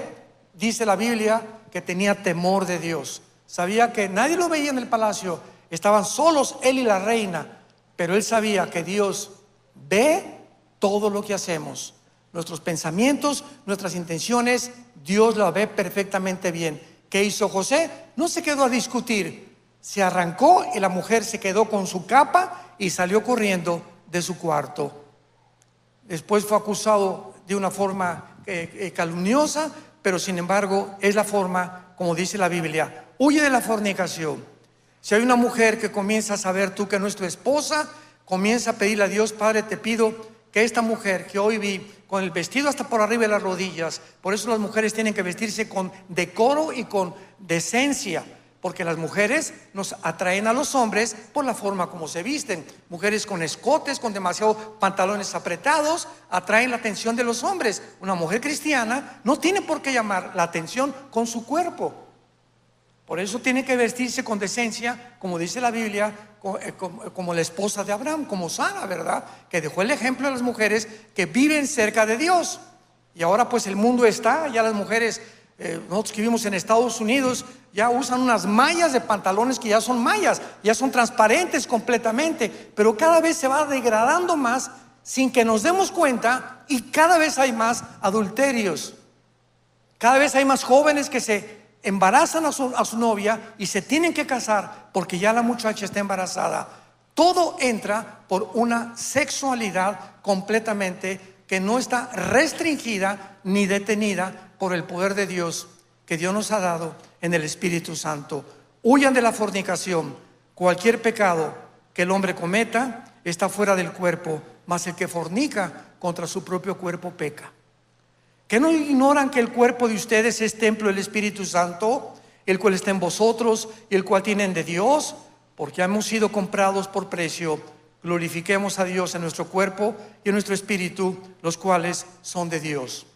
dice la Biblia, que tenía temor de Dios. Sabía que nadie lo veía en el palacio, estaban solos él y la reina, pero él sabía que Dios ve todo lo que hacemos. Nuestros pensamientos, nuestras intenciones, Dios la ve perfectamente bien. ¿Qué hizo José? No se quedó a discutir, se arrancó y la mujer se quedó con su capa y salió corriendo de su cuarto. Después fue acusado de una forma calumniosa, pero sin embargo es la forma, como dice la Biblia: huye de la fornicación. Si hay una mujer que comienza a saber tú que no es tu esposa, comienza a pedirle a Dios: Padre, te pido que esta mujer que hoy vi con el vestido hasta por arriba de las rodillas, por eso las mujeres tienen que vestirse con decoro y con decencia, porque las mujeres nos atraen a los hombres por la forma como se visten. Mujeres con escotes, con demasiados pantalones apretados, atraen la atención de los hombres. Una mujer cristiana no tiene por qué llamar la atención con su cuerpo. Por eso tiene que vestirse con decencia, como dice la Biblia, como la esposa de Abraham, como Sara, ¿verdad? Que dejó el ejemplo de las mujeres que viven cerca de Dios. Y ahora pues el mundo está, ya las mujeres, nosotros que vivimos en Estados Unidos, ya usan unas mallas de pantalones que ya son mallas, ya son transparentes completamente, pero cada vez se va degradando más sin que nos demos cuenta, y cada vez hay más adulterios. Cada vez hay más jóvenes que se embarazan a su novia y se tienen que casar porque ya la muchacha está embarazada. Todo entra por una sexualidad completamente que no está restringida ni detenida por el poder de Dios que Dios nos ha dado en el Espíritu Santo. Huyan de la fornicación. Cualquier pecado que el hombre cometa está fuera del cuerpo, mas el que fornica contra su propio cuerpo peca. ¿Que no ignoran que el cuerpo de ustedes es templo del Espíritu Santo, el cual está en vosotros y el cual tienen de Dios? Porque hemos sido comprados por precio. Glorifiquemos a Dios en nuestro cuerpo y en nuestro espíritu, los cuales son de Dios.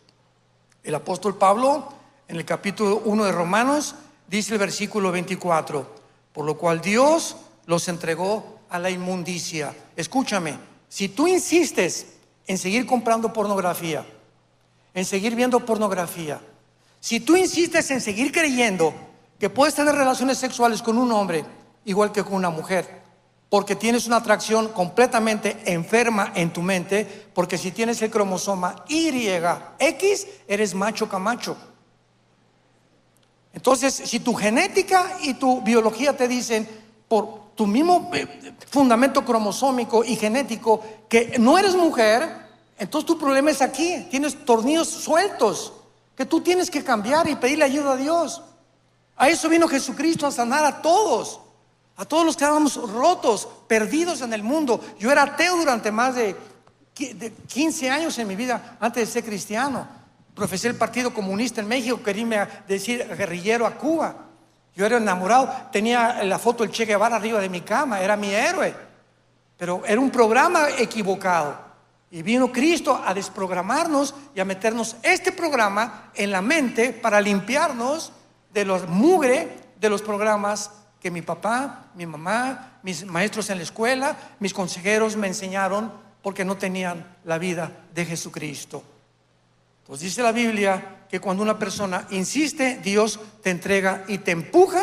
El apóstol Pablo, en el capítulo 1 de Romanos, dice el versículo 24: por lo cual Dios los entregó a la inmundicia. Escúchame, si tú insistes en seguir comprando pornografía, en seguir viendo pornografía, si tú insistes en seguir creyendo que puedes tener relaciones sexuales con un hombre igual que con una mujer, porque tienes una atracción completamente enferma en tu mente, porque si tienes el cromosoma YX, eres macho camacho. Entonces, si tu genética y tu biología te dicen, por tu mismo fundamento cromosómico y genético, que no eres mujer, entonces tu problema es aquí. Tienes tornillos sueltos que tú tienes que cambiar y pedirle ayuda a Dios. A eso vino Jesucristo, a sanar a todos los que estábamos rotos, perdidos en el mundo. Yo era ateo durante más de 15 años en mi vida antes de ser cristiano. Profesé el Partido Comunista en México, quería decir guerrillero a Cuba. Yo era enamorado, tenía la foto del Che Guevara arriba de mi cama, era mi héroe. Pero era un programa equivocado. Y vino Cristo a desprogramarnos y a meternos este programa en la mente para limpiarnos de los mugre de los programas que mi papá, mi mamá, mis maestros en la escuela, mis consejeros me enseñaron, porque no tenían la vida de Jesucristo. Entonces dice la Biblia que cuando una persona insiste, Dios te entrega y te empuja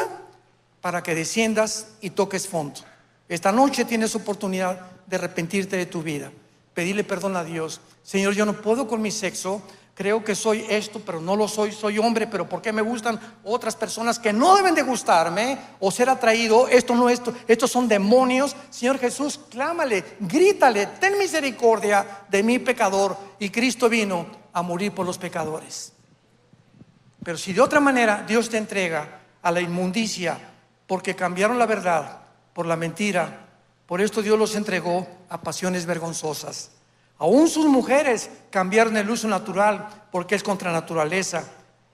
para que desciendas y toques fondo. Esta noche tienes oportunidad de arrepentirte de tu vida, pedirle perdón a Dios. Señor, yo no puedo con mi sexo, creo que soy esto, pero no lo soy, soy hombre, pero ¿por qué me gustan otras personas que no deben de gustarme o ser atraído? Estos son demonios. Señor Jesús, clámale, grítale, ten misericordia de mi pecador. Y Cristo vino a morir por los pecadores. Pero si de otra manera Dios te entrega a la inmundicia porque cambiaron la verdad por la mentira, por esto Dios los entregó a pasiones vergonzosas. Aún sus mujeres cambiaron el uso natural porque es contra naturaleza.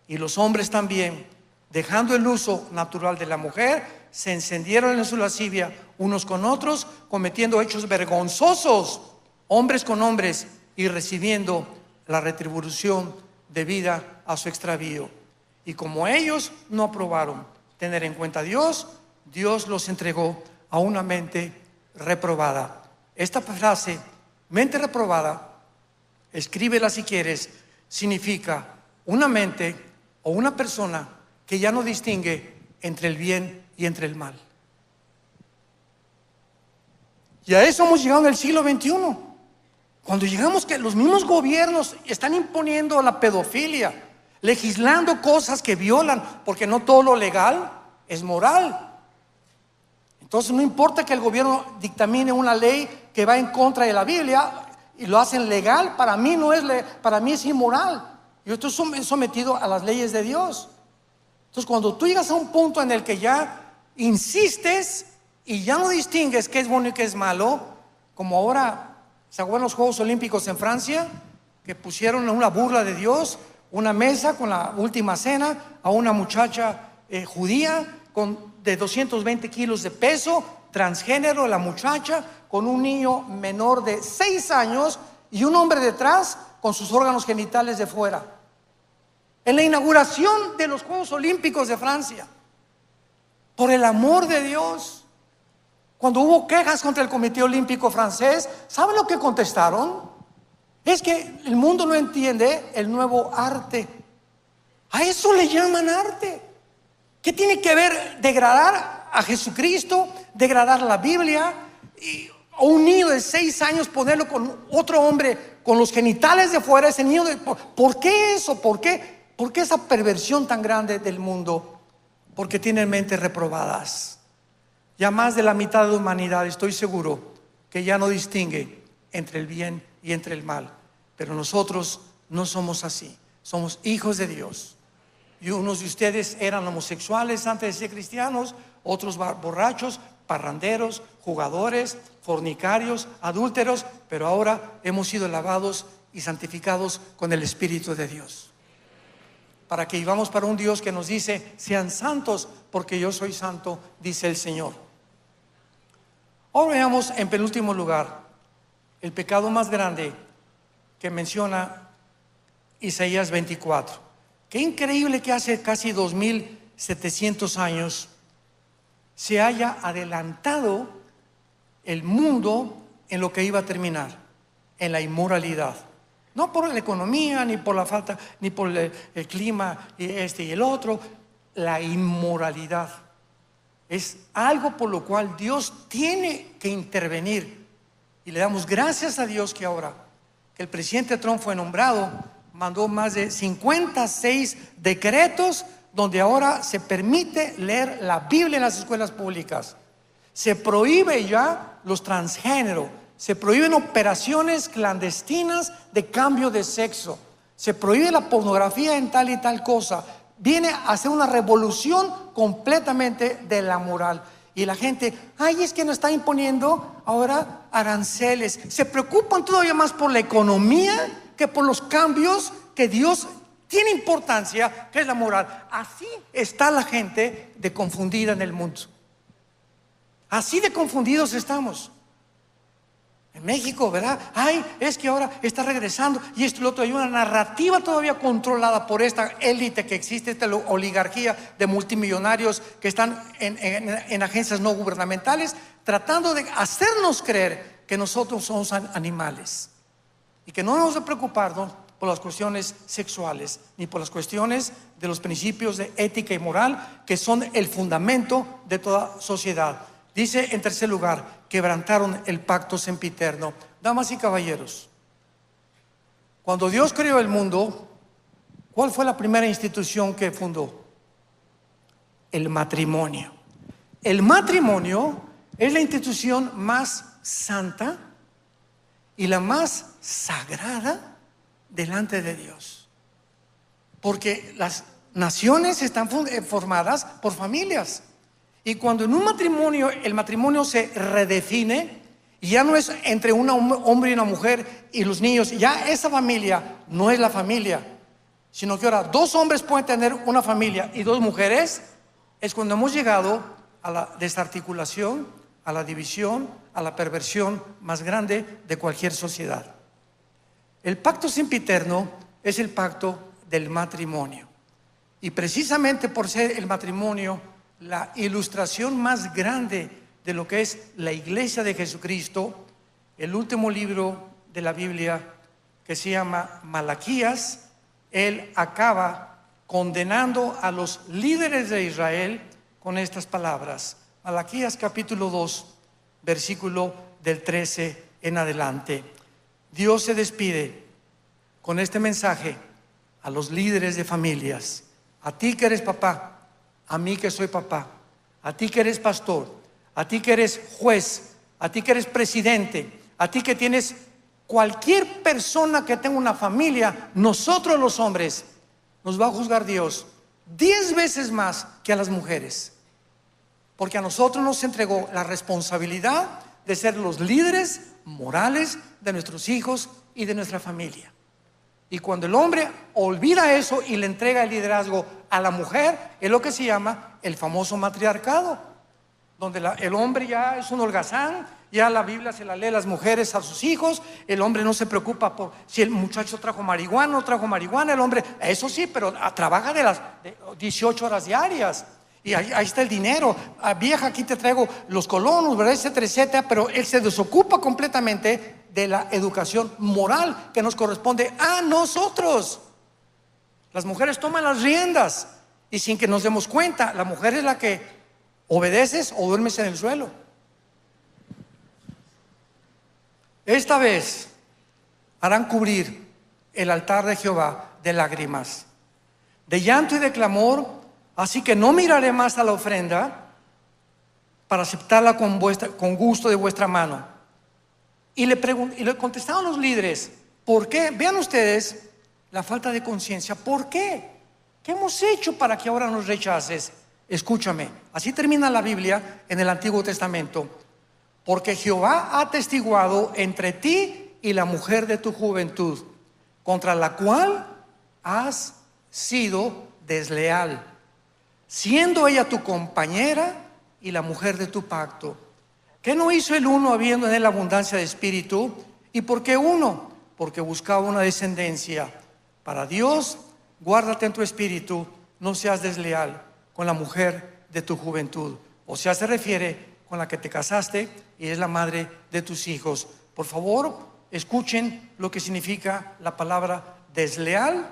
Y los hombres también, dejando el uso natural de la mujer, se encendieron en su lascivia unos con otros, cometiendo hechos vergonzosos, hombres con hombres, y recibiendo la retribución debida a su extravío. Y como ellos no aprobaron tener en cuenta a Dios, Dios los entregó a una mente reprobada. Esta frase, mente reprobada, escríbela si quieres, significa una mente o una persona que ya no distingue entre el bien y entre el mal. Y a eso hemos llegado en el siglo XXI. Cuando llegamos que los mismos gobiernos están imponiendo la pedofilia, legislando cosas que violan, porque no todo lo legal es moral. Entonces no importa que el gobierno dictamine una ley que va en contra de la Biblia y lo hacen legal, para mí no es para mí es inmoral. Yo estoy sometido a las leyes de Dios. Entonces cuando tú llegas a un punto en el que ya insistes y ya no distingues qué es bueno y qué es malo, como ahora, ¿se acuerdan los Juegos Olímpicos en Francia? Que pusieron una burla de Dios, una mesa con la última cena a una muchacha judía de 220 kilos de peso, transgénero la muchacha, con un niño menor de 6 años y un hombre detrás con sus órganos genitales de fuera. En la inauguración de los Juegos Olímpicos de Francia, por el amor de Dios, cuando hubo quejas contra el Comité Olímpico francés, ¿saben lo que contestaron? Es que el mundo no entiende el nuevo arte. A eso le llaman arte. ¿Qué tiene que ver degradar a Jesucristo, degradar la Biblia, y a un niño de 6 años ponerlo con otro hombre con los genitales de fuera? Ese niño ¿por qué eso? ¿Por qué esa perversión tan grande del mundo? Porque tienen mentes reprobadas. Ya más de la mitad de la humanidad, estoy seguro, que ya no distingue entre el bien y entre el mal. Pero nosotros no somos así. Somos hijos de Dios. Y unos de ustedes eran homosexuales antes de ser cristianos, otros borrachos, parranderos, jugadores, fornicarios, adúlteros, pero ahora hemos sido lavados y santificados con el Espíritu de Dios, para que vivamos para un Dios que nos dice: sean santos porque yo soy santo, dice el Señor. Ahora veamos en penúltimo lugar el pecado más grande que menciona Isaías 24. Qué increíble que hace casi 2700 años se haya adelantado el mundo en lo que iba a terminar, en la inmoralidad. No por la economía, ni por la falta, ni por el clima y y el otro. La inmoralidad es algo por lo cual Dios tiene que intervenir. Y le damos gracias a Dios que ahora que el presidente Trump fue nombrado, mandó más de 56 decretos donde ahora se permite leer la Biblia en las escuelas públicas. Se prohíbe ya los transgéneros, se prohíben operaciones clandestinas de cambio de sexo, se prohíbe la pornografía en tal y tal cosa. Viene a hacer una revolución completamente de la moral. Y la gente, es que nos está imponiendo ahora aranceles. Se preocupan todavía más por la economía que por los cambios que Dios tiene importancia, que es la moral. Así está la gente de confundida en el mundo. Así de confundidos estamos. En México, ¿verdad? Es que ahora está regresando y esto y lo otro. Hay una narrativa todavía controlada por esta élite que existe, esta oligarquía de multimillonarios que están en agencias no gubernamentales, tratando de hacernos creer que nosotros somos animales y que no debemos de preocuparnos por las cuestiones sexuales ni por las cuestiones de los principios de ética y moral que son el fundamento de toda sociedad. Dice en tercer lugar, quebrantaron el pacto sempiterno. Damas y caballeros, cuando Dios creó el mundo, ¿cuál fue la primera institución que fundó? El matrimonio. El matrimonio es la institución más santa y la más sagrada delante de Dios, porque las naciones están formadas por familias. Y cuando en un matrimonio, el matrimonio se redefine, y ya no es entre un hombre y una mujer y los niños, ya esa familia no es la familia, sino que ahora 2 hombres pueden tener una familia y 2 mujeres, es cuando hemos llegado a la desarticulación, a la división, a la perversión más grande de cualquier sociedad. El pacto sempiterno es el pacto del matrimonio, y precisamente por ser el matrimonio la ilustración más grande de lo que es la iglesia de Jesucristo, el último libro de la Biblia, que se llama Malaquías, él acaba condenando a los líderes de Israel con estas palabras. Malaquías capítulo 2, versículo del 13 en adelante. Dios se despide con este mensaje a los líderes de familias: a ti que eres papá, a mí que soy papá, a ti que eres pastor, a ti que eres juez, a ti que eres presidente, a ti que tienes cualquier persona que tenga una familia, nosotros los hombres nos va a juzgar Dios 10 veces más que a las mujeres, porque a nosotros nos entregó la responsabilidad de ser los líderes morales de nuestros hijos y de nuestra familia. Y cuando el hombre olvida eso y le entrega el liderazgo a la mujer, es lo que se llama el famoso matriarcado, donde el hombre ya es un holgazán, ya la Biblia se la lee a las mujeres a sus hijos, el hombre no se preocupa por si el muchacho trajo marihuana o no trajo marihuana, el hombre, eso sí, pero trabaja de 18 horas diarias. Y ahí está el dinero. Vieja, aquí te traigo los colonos, ¿verdad? Etcétera, etcétera. Pero él se desocupa completamente de la educación moral que nos corresponde a nosotros. Las mujeres toman las riendas y sin que nos demos cuenta, la mujer es la que obedeces o duermes en el suelo. Esta vez harán cubrir el altar de Jehová de lágrimas, de llanto y de clamor. Así que no miraré más a la ofrenda para aceptarla con gusto de vuestra mano. Y le contestaron los líderes, ¿por qué? Vean ustedes la falta de conciencia. ¿Por qué? ¿Qué hemos hecho para que ahora nos rechaces? Escúchame, así termina la Biblia en el Antiguo Testamento. Porque Jehová ha atestiguado entre ti y la mujer de tu juventud, contra la cual has sido desleal, siendo ella tu compañera y la mujer de tu pacto. ¿Qué no hizo el uno habiendo en él abundancia de espíritu? ¿Y por qué uno? Porque buscaba una descendencia. Para Dios, guárdate en tu espíritu, no seas desleal con la mujer de tu juventud. O sea, se refiere con la que te casaste y es la madre de tus hijos. Por favor, escuchen lo que significa la palabra desleal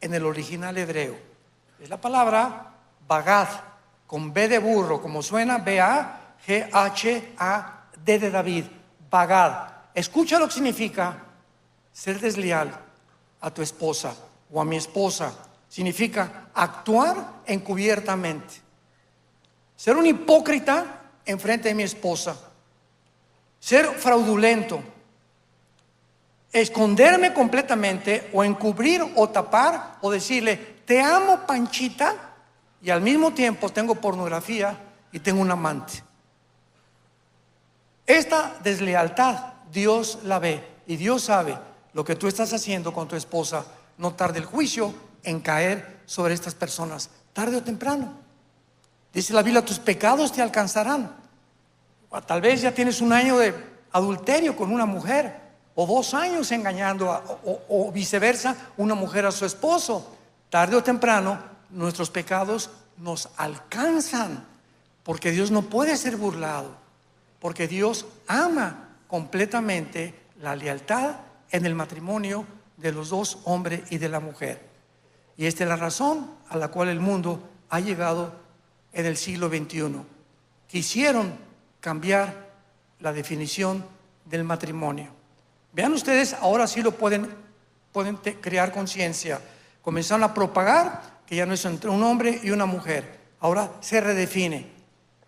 en el original hebreo. Es la palabra bagad, con B de burro, como suena, B-A-G-H-A-D de David, bagad. Escucha lo que significa ser desleal a tu esposa o a mi esposa. Significa actuar encubiertamente, ser un hipócrita en frente de mi esposa, ser fraudulento, esconderme completamente o encubrir o tapar o decirle te amo Panchita y al mismo tiempo tengo pornografía y tengo un amante. Esta deslealtad Dios la ve y Dios sabe lo que tú estás haciendo con tu esposa. No tarde el juicio en caer sobre estas personas, tarde o temprano. Dice la Biblia, tus pecados te alcanzarán. Tal vez ya tienes un año de adulterio con una mujer, o 2 años engañando o viceversa, una mujer a su esposo. Tarde o temprano nuestros pecados nos alcanzan, porque Dios no puede ser burlado, porque Dios ama completamente la lealtad en el matrimonio de los dos, hombre y de la mujer. Y esta es la razón a la cual el mundo ha llegado en el siglo XXI. Quisieron cambiar la definición del matrimonio. Vean ustedes, ahora sí lo pueden crear conciencia. Comenzaron a propagar que ya no es entre un hombre y una mujer, ahora se redefine.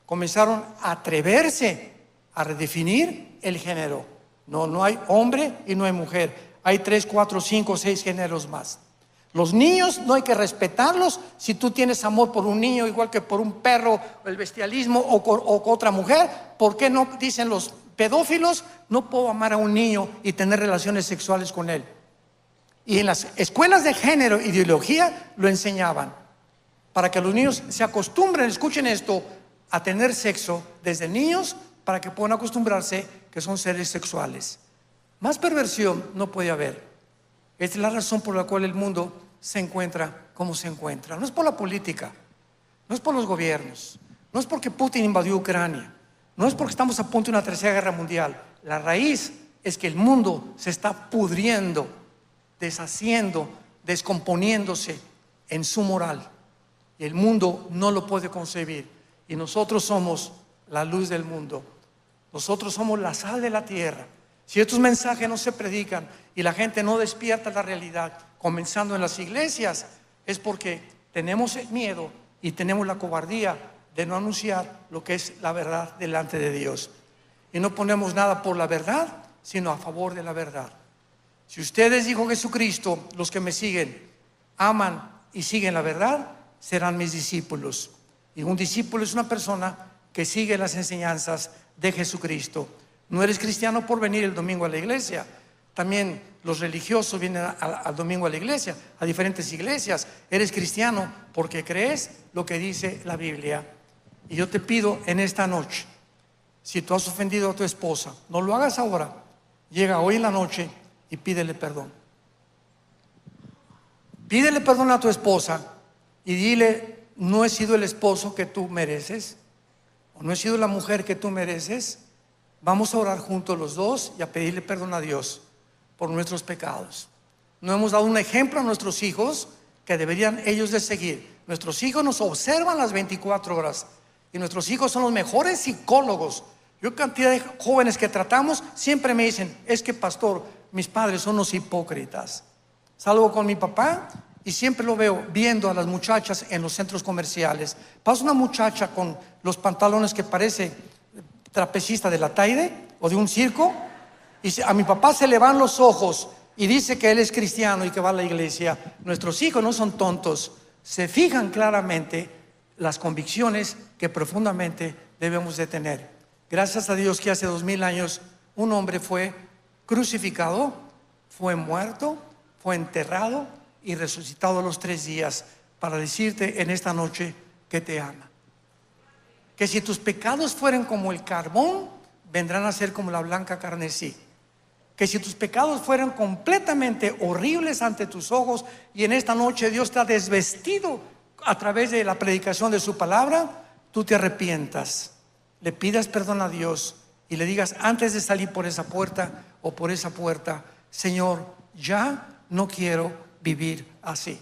Comenzaron a atreverse a redefinir el género. No hay hombre y no hay mujer, hay 3, 4, 5, 6 géneros más. Los niños no hay que respetarlos. Si tú tienes amor por un niño igual que por un perro, el bestialismo o con otra mujer, ¿por qué no dicen los pedófilos? No puedo amar a un niño y tener relaciones sexuales con él. Y en las escuelas de género, ideología, lo enseñaban para que los niños se acostumbren, escuchen esto, a tener sexo desde niños para que puedan acostumbrarse que son seres sexuales. Más perversión no puede haber. Esta es la razón por la cual el mundo se encuentra como se encuentra. No es por la política, no es por los gobiernos, no es porque Putin invadió Ucrania, no es porque estamos a punto de una tercera guerra mundial. La raíz es que el mundo se está pudriendo, deshaciendo, descomponiéndose en su moral, y el mundo no lo puede concebir. Y nosotros somos la luz del mundo, nosotros somos la sal de la tierra. Si estos mensajes no se predican y la gente no despierta la realidad, comenzando en las iglesias, es porque tenemos miedo y tenemos la cobardía de no anunciar lo que es la verdad delante de Dios. Y no ponemos nada por la verdad, sino a favor de la verdad. Si ustedes, dijo Jesucristo, los que me siguen, aman y siguen la verdad, serán mis discípulos. Y un discípulo es una persona que sigue las enseñanzas de Jesucristo. No eres cristiano por venir el domingo a la iglesia. También los religiosos vienen al domingo a la iglesia, a diferentes iglesias. Eres cristiano porque crees lo que dice la Biblia. Y yo te pido en esta noche, si tú has ofendido a tu esposa, no lo hagas ahora. Llega hoy en la noche y pídele perdón. Pídele perdón a tu esposa y dile: no he sido el esposo que tú mereces, o no he sido la mujer que tú mereces. Vamos a orar juntos los dos y a pedirle perdón a Dios por nuestros pecados. No hemos dado un ejemplo a nuestros hijos que deberían ellos de seguir. Nuestros hijos nos observan las 24 horas y nuestros hijos son los mejores psicólogos. Yo, cantidad de jóvenes que tratamos, siempre me dicen: es que pastor, mis padres son unos hipócritas. Salgo con mi papá y siempre lo veo viendo a las muchachas en los centros comerciales. Pasa una muchacha con los pantalones que parece trapecista de la Taide o de un circo, y a mi papá se le van los ojos y dice que él es cristiano y que va a la iglesia. Nuestros hijos no son tontos, se fijan claramente las convicciones que profundamente debemos de tener. Gracias a Dios que hace 2000 años un hombre fue crucificado, fue muerto, fue enterrado y resucitado a los 3 días para decirte en esta noche que te ama. Que si tus pecados fueran como el carbón, vendrán a ser como la blanca carmesí. Que si tus pecados fueran completamente horribles ante tus ojos, y en esta noche Dios te ha desvestido a través de la predicación de su palabra, tú te arrepientas, le pidas perdón a Dios y le digas antes de salir por esa puerta o por esa puerta: Señor, ya no quiero vivir así.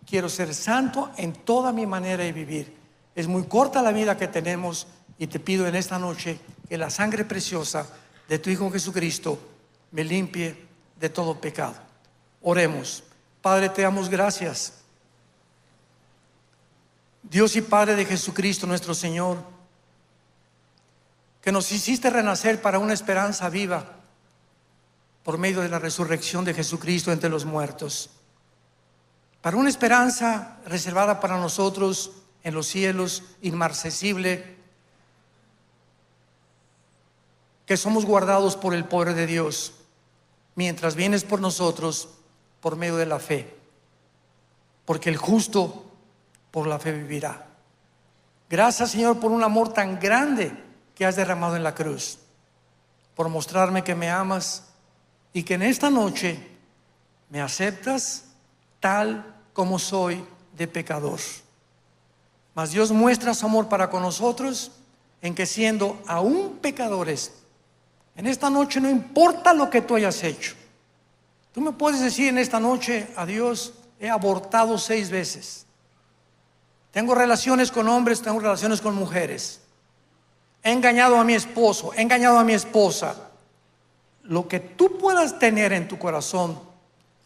Quiero ser santo en toda mi manera de vivir. Es muy corta la vida que tenemos y te pido en esta noche que la sangre preciosa de tu Hijo Jesucristo me limpie de todo pecado. Oremos. Padre, te damos gracias. Dios y Padre de Jesucristo nuestro Señor, que nos hiciste renacer para una esperanza viva por medio de la resurrección de Jesucristo entre los muertos, para una esperanza reservada para nosotros en los cielos, inmarcesible, que somos guardados por el poder de Dios mientras vienes por nosotros por medio de la fe, porque el justo por la fe vivirá. Gracias, Señor, por un amor tan grande que has derramado en la cruz, por mostrarme que me amas y que en esta noche me aceptas tal como soy de pecador. Mas Dios muestra su amor para con nosotros en que, siendo aún pecadores, en esta noche no importa lo que tú hayas hecho. Tú me puedes decir en esta noche: a Dios, he abortado 6 veces. Tengo relaciones con hombres, tengo relaciones con mujeres. He engañado a mi esposo, he engañado a mi esposa. Lo que tú puedas tener en tu corazón,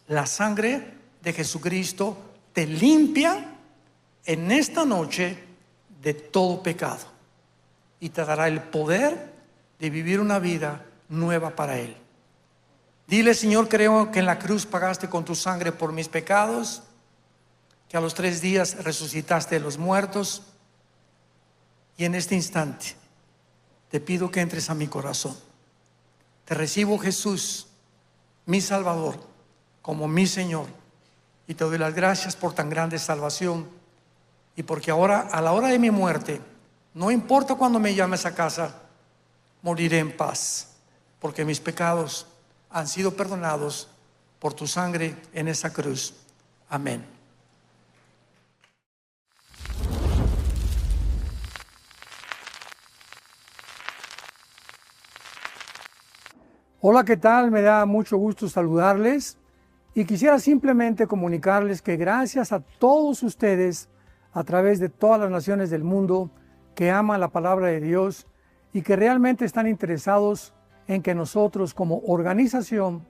la sangre de Jesucristo te limpia en esta noche de todo pecado y te dará el poder de vivir una vida nueva para Él. Dile: Señor, creo que en la cruz pagaste con tu sangre por mis pecados, que a los 3 días resucitaste de los muertos, y en este instante te pido que entres a mi corazón. Te recibo, Jesús, mi Salvador, como mi Señor, y te doy las gracias por tan grande salvación, y porque ahora, a la hora de mi muerte, no importa cuando me llames a casa, moriré en paz, porque mis pecados han sido perdonados por tu sangre en esa cruz. Amén. Hola, ¿qué tal? Me da mucho gusto saludarles y quisiera simplemente comunicarles que gracias a todos ustedes a través de todas las naciones del mundo que aman la palabra de Dios y que realmente están interesados en que nosotros, como organización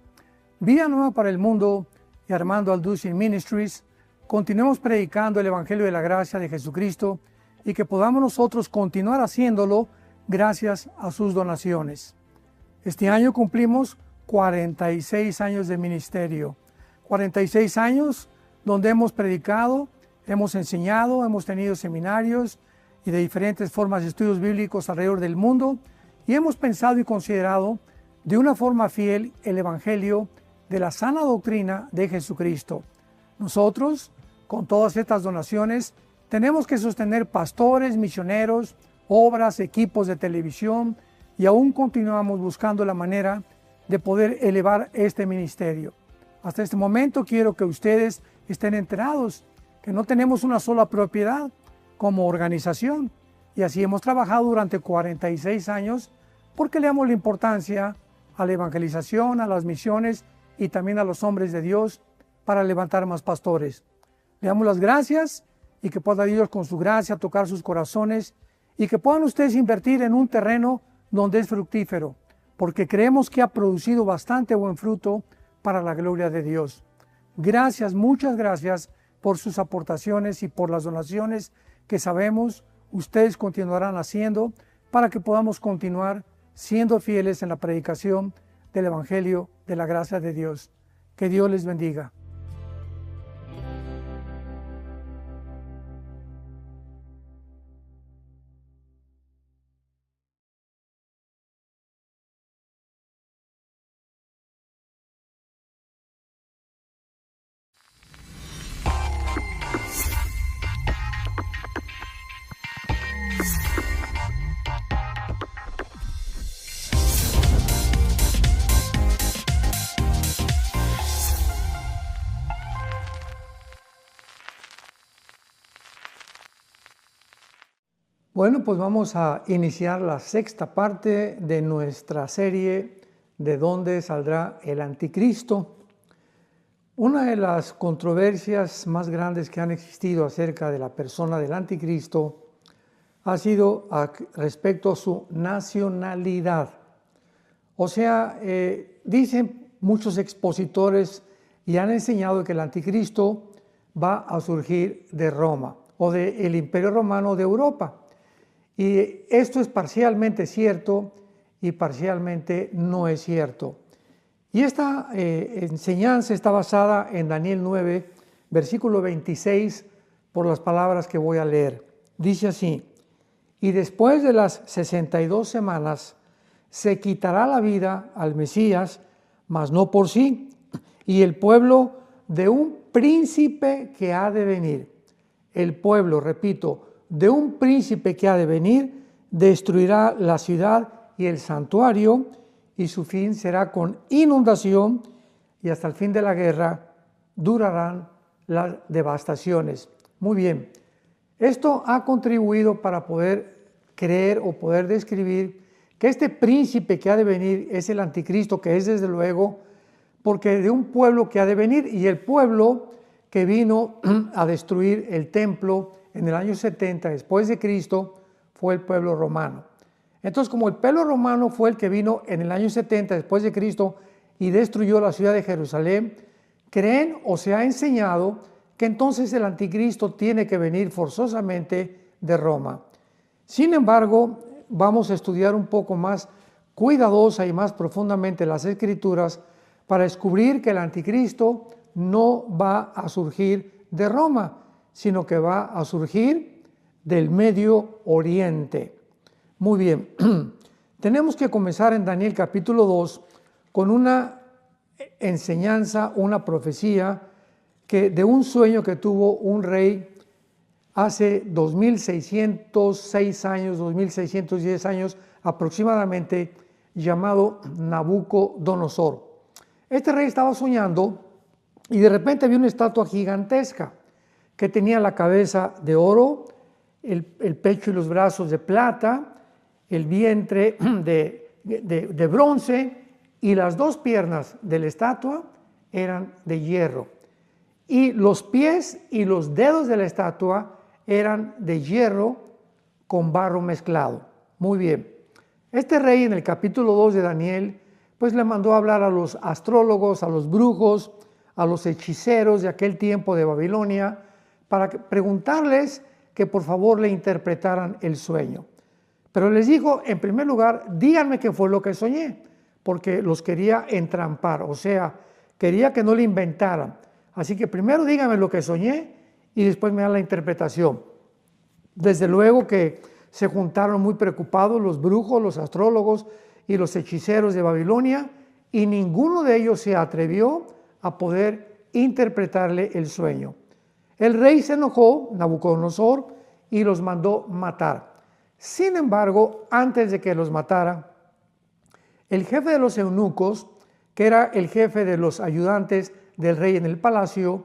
Vida Nueva para el Mundo y Armando Alducin Ministries, continuemos predicando el Evangelio de la gracia de Jesucristo y que podamos nosotros continuar haciéndolo gracias a sus donaciones. Este año cumplimos 46 años de ministerio, 46 años donde hemos predicado, hemos enseñado, hemos tenido seminarios y de diferentes formas de estudios bíblicos alrededor del mundo, y hemos pensado y considerado de una forma fiel el Evangelio de la sana doctrina de Jesucristo. Nosotros, con todas estas donaciones, tenemos que sostener pastores, misioneros, obras, equipos de televisión, y aún continuamos buscando la manera de poder elevar este ministerio. Hasta este momento quiero que ustedes estén enterados que no tenemos una sola propiedad como organización, y así hemos trabajado durante 46 años porque le damos la importancia a la evangelización, a las misiones y también a los hombres de Dios para levantar más pastores. Le damos las gracias y que pueda Dios con su gracia tocar sus corazones y que puedan ustedes invertir en un terreno donde es fructífero, porque creemos que ha producido bastante buen fruto para la gloria de Dios. Gracias, muchas gracias por sus aportaciones y por las donaciones que sabemos ustedes continuarán haciendo para que podamos continuar siendo fieles en la predicación del Evangelio de la gracia de Dios. Que Dios les bendiga. Bueno, pues vamos a iniciar la sexta parte de nuestra serie ¿De dónde saldrá el anticristo? Una de las controversias más grandes que han existido acerca de la persona del anticristo ha sido respecto a su nacionalidad. O sea, dicen muchos expositores y han enseñado que el anticristo va a surgir de Roma o del Imperio Romano de Europa. Y esto es parcialmente cierto y parcialmente no es cierto. Y esta enseñanza está basada en Daniel 9, versículo 26, por las palabras que voy a leer. Dice así: y después de las 62 semanas se quitará la vida al Mesías, mas no por sí, y el pueblo de un príncipe que ha de venir. El pueblo, repito, de un príncipe que ha de venir, destruirá la ciudad y el santuario, y su fin será con inundación, y hasta el fin de la guerra durarán las devastaciones. Muy bien, esto ha contribuido para poder creer o poder describir que este príncipe que ha de venir es el anticristo, que es desde luego, porque de un pueblo que ha de venir, y el pueblo que vino a destruir el templo en el año 70 después de Cristo fue el pueblo romano. Entonces, como el pueblo romano fue el que vino en el año 70 después de Cristo y destruyó la ciudad de Jerusalén, creen o se ha enseñado que entonces el anticristo tiene que venir forzosamente de Roma. Sin embargo, vamos a estudiar un poco más cuidadosa y más profundamente las Escrituras para descubrir que el anticristo no va a surgir de Roma, sino que va a surgir del Medio Oriente. Muy bien, tenemos que comenzar en Daniel capítulo 2 con una enseñanza, una profecía de un sueño que tuvo un rey hace 2606 años, 2610 años aproximadamente, llamado Nabucodonosor. Este rey estaba soñando y de repente vio una estatua gigantesca que tenía la cabeza de oro, el pecho y los brazos de plata, el vientre de bronce, y las dos piernas de la estatua eran de hierro. Y los pies y los dedos de la estatua eran de hierro con barro mezclado. Muy bien. Este rey en el capítulo 2 de Daniel, pues le mandó a hablar a los astrólogos, a los brujos, a los hechiceros de aquel tiempo de Babilonia, para preguntarles que por favor le interpretaran el sueño. Pero les dijo, en primer lugar, díganme qué fue lo que soñé, porque los quería entrampar, o sea, quería que no le inventaran. Así que primero díganme lo que soñé y después me dan la interpretación. Desde luego que se juntaron muy preocupados los brujos, los astrólogos y los hechiceros de Babilonia, y ninguno de ellos se atrevió a poder interpretarle el sueño. El rey se enojó, Nabucodonosor, y los mandó matar. Sin embargo, antes de que los matara, el jefe de los eunucos, que era el jefe de los ayudantes del rey en el palacio,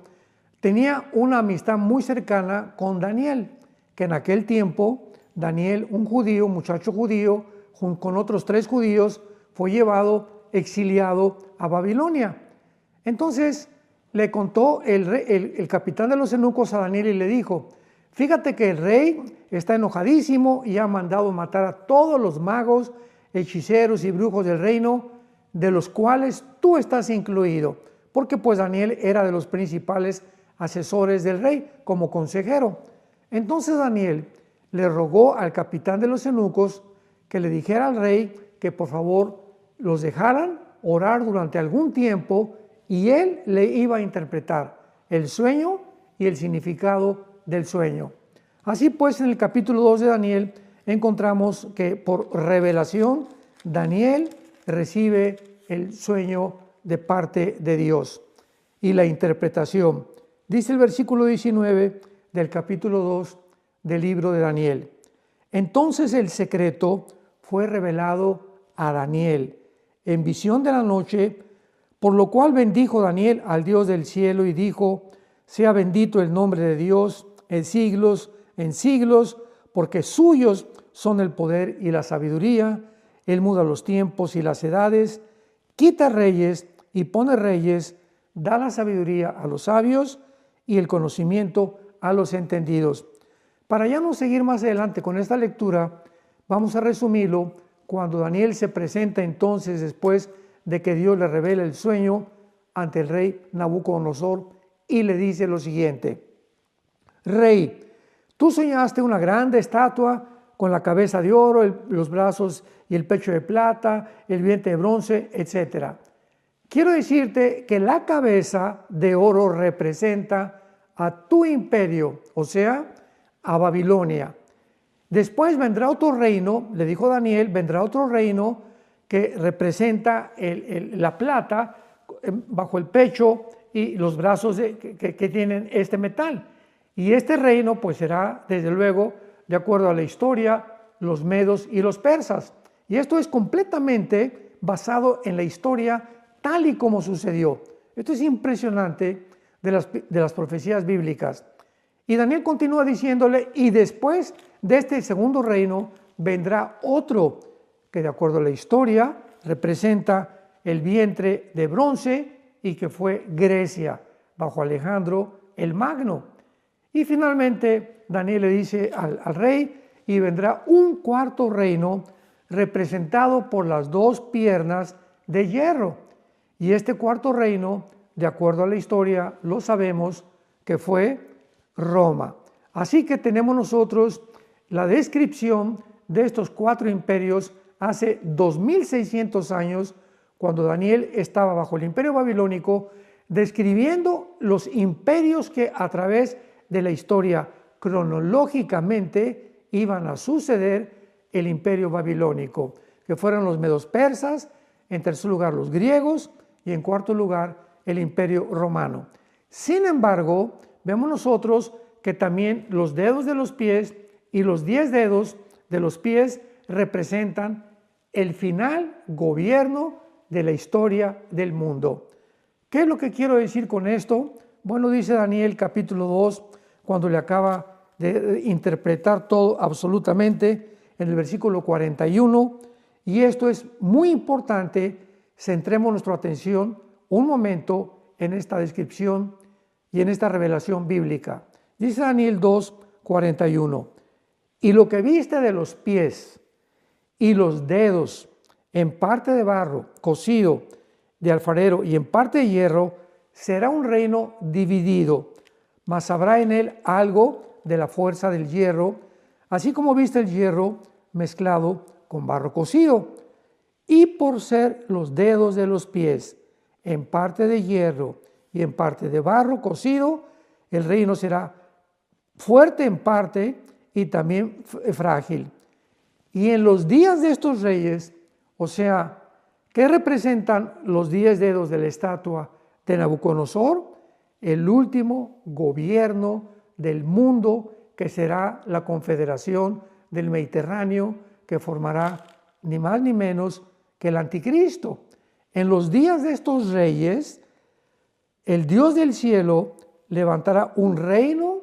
tenía una amistad muy cercana con Daniel, que en aquel tiempo Daniel, un judío, muchacho judío, junto con otros 3 judíos, fue llevado, exiliado a Babilonia. Entonces le contó el capitán de los eunucos a Daniel y le dijo, fíjate que el rey está enojadísimo y ha mandado matar a todos los magos, hechiceros y brujos del reino, de los cuales tú estás incluido, porque pues Daniel era de los principales asesores del rey como consejero. Entonces Daniel le rogó al capitán de los eunucos que le dijera al rey que por favor los dejaran orar durante algún tiempo y él le iba a interpretar el sueño y el significado del sueño. Así pues, en el capítulo 2 de Daniel encontramos que por revelación Daniel recibe el sueño de parte de Dios y la interpretación. Dice el versículo 19 del capítulo 2 del libro de Daniel. Entonces el secreto fue revelado a Daniel en visión de la noche, por lo cual bendijo Daniel al Dios del cielo y dijo, sea bendito el nombre de Dios en siglos, porque suyos son el poder y la sabiduría. Él muda los tiempos y las edades, quita reyes y pone reyes, da la sabiduría a los sabios y el conocimiento a los entendidos. Para ya no seguir más adelante con esta lectura, vamos a resumirlo cuando Daniel se presenta entonces después de que Dios le revela el sueño ante el rey Nabucodonosor y le dice lo siguiente: Rey, tú soñaste una grande estatua con la cabeza de oro, los brazos y el pecho de plata, el vientre de bronce, etc. Quiero decirte que la cabeza de oro representa a tu imperio, o sea, a Babilonia. Después vendrá otro reino, le dijo Daniel, vendrá otro reino que representa la plata bajo el pecho y los brazos que tienen este metal. Y este reino pues será, desde luego, de acuerdo a la historia, los medos y los persas. Y esto es completamente basado en la historia tal y como sucedió. Esto es impresionante de las profecías bíblicas. Y Daniel continúa diciéndole, y después de este segundo reino vendrá otro que de acuerdo a la historia representa el vientre de bronce y que fue Grecia bajo Alejandro el Magno. Y finalmente Daniel le dice al rey, y vendrá un cuarto reino representado por las 2 piernas de hierro. Y este cuarto reino, de acuerdo a la historia, lo sabemos que fue Roma. Así que tenemos nosotros la descripción de estos 4 imperios hace 2600 años, cuando Daniel estaba bajo el imperio babilónico, describiendo los imperios que a través de la historia cronológicamente iban a suceder el imperio babilónico, que fueron los medos persas, en tercer lugar los griegos y en cuarto lugar el imperio romano. Sin embargo, vemos nosotros que también los dedos de los pies y los 10 dedos de los pies representan el final gobierno de la historia del mundo. ¿Qué es lo que quiero decir con esto? Bueno, dice Daniel capítulo 2, cuando le acaba de interpretar todo absolutamente, en el versículo 41, y esto es muy importante, centremos nuestra atención un momento en esta descripción y en esta revelación bíblica. Dice Daniel 2, 41, y lo que viste de los pies y los dedos, en parte de barro cocido de alfarero y en parte de hierro, será un reino dividido, mas habrá en él algo de la fuerza del hierro, así como viste el hierro mezclado con barro cocido. Y por ser los dedos de los pies en parte de hierro y en parte de barro cocido, el reino será fuerte en parte y también frágil. Y en los días de estos reyes, o sea, ¿qué representan los 10 dedos de la estatua de Nabucodonosor? El último gobierno del mundo, que será la confederación del Mediterráneo, que formará ni más ni menos que el anticristo. En los días de estos reyes, el Dios del cielo levantará un reino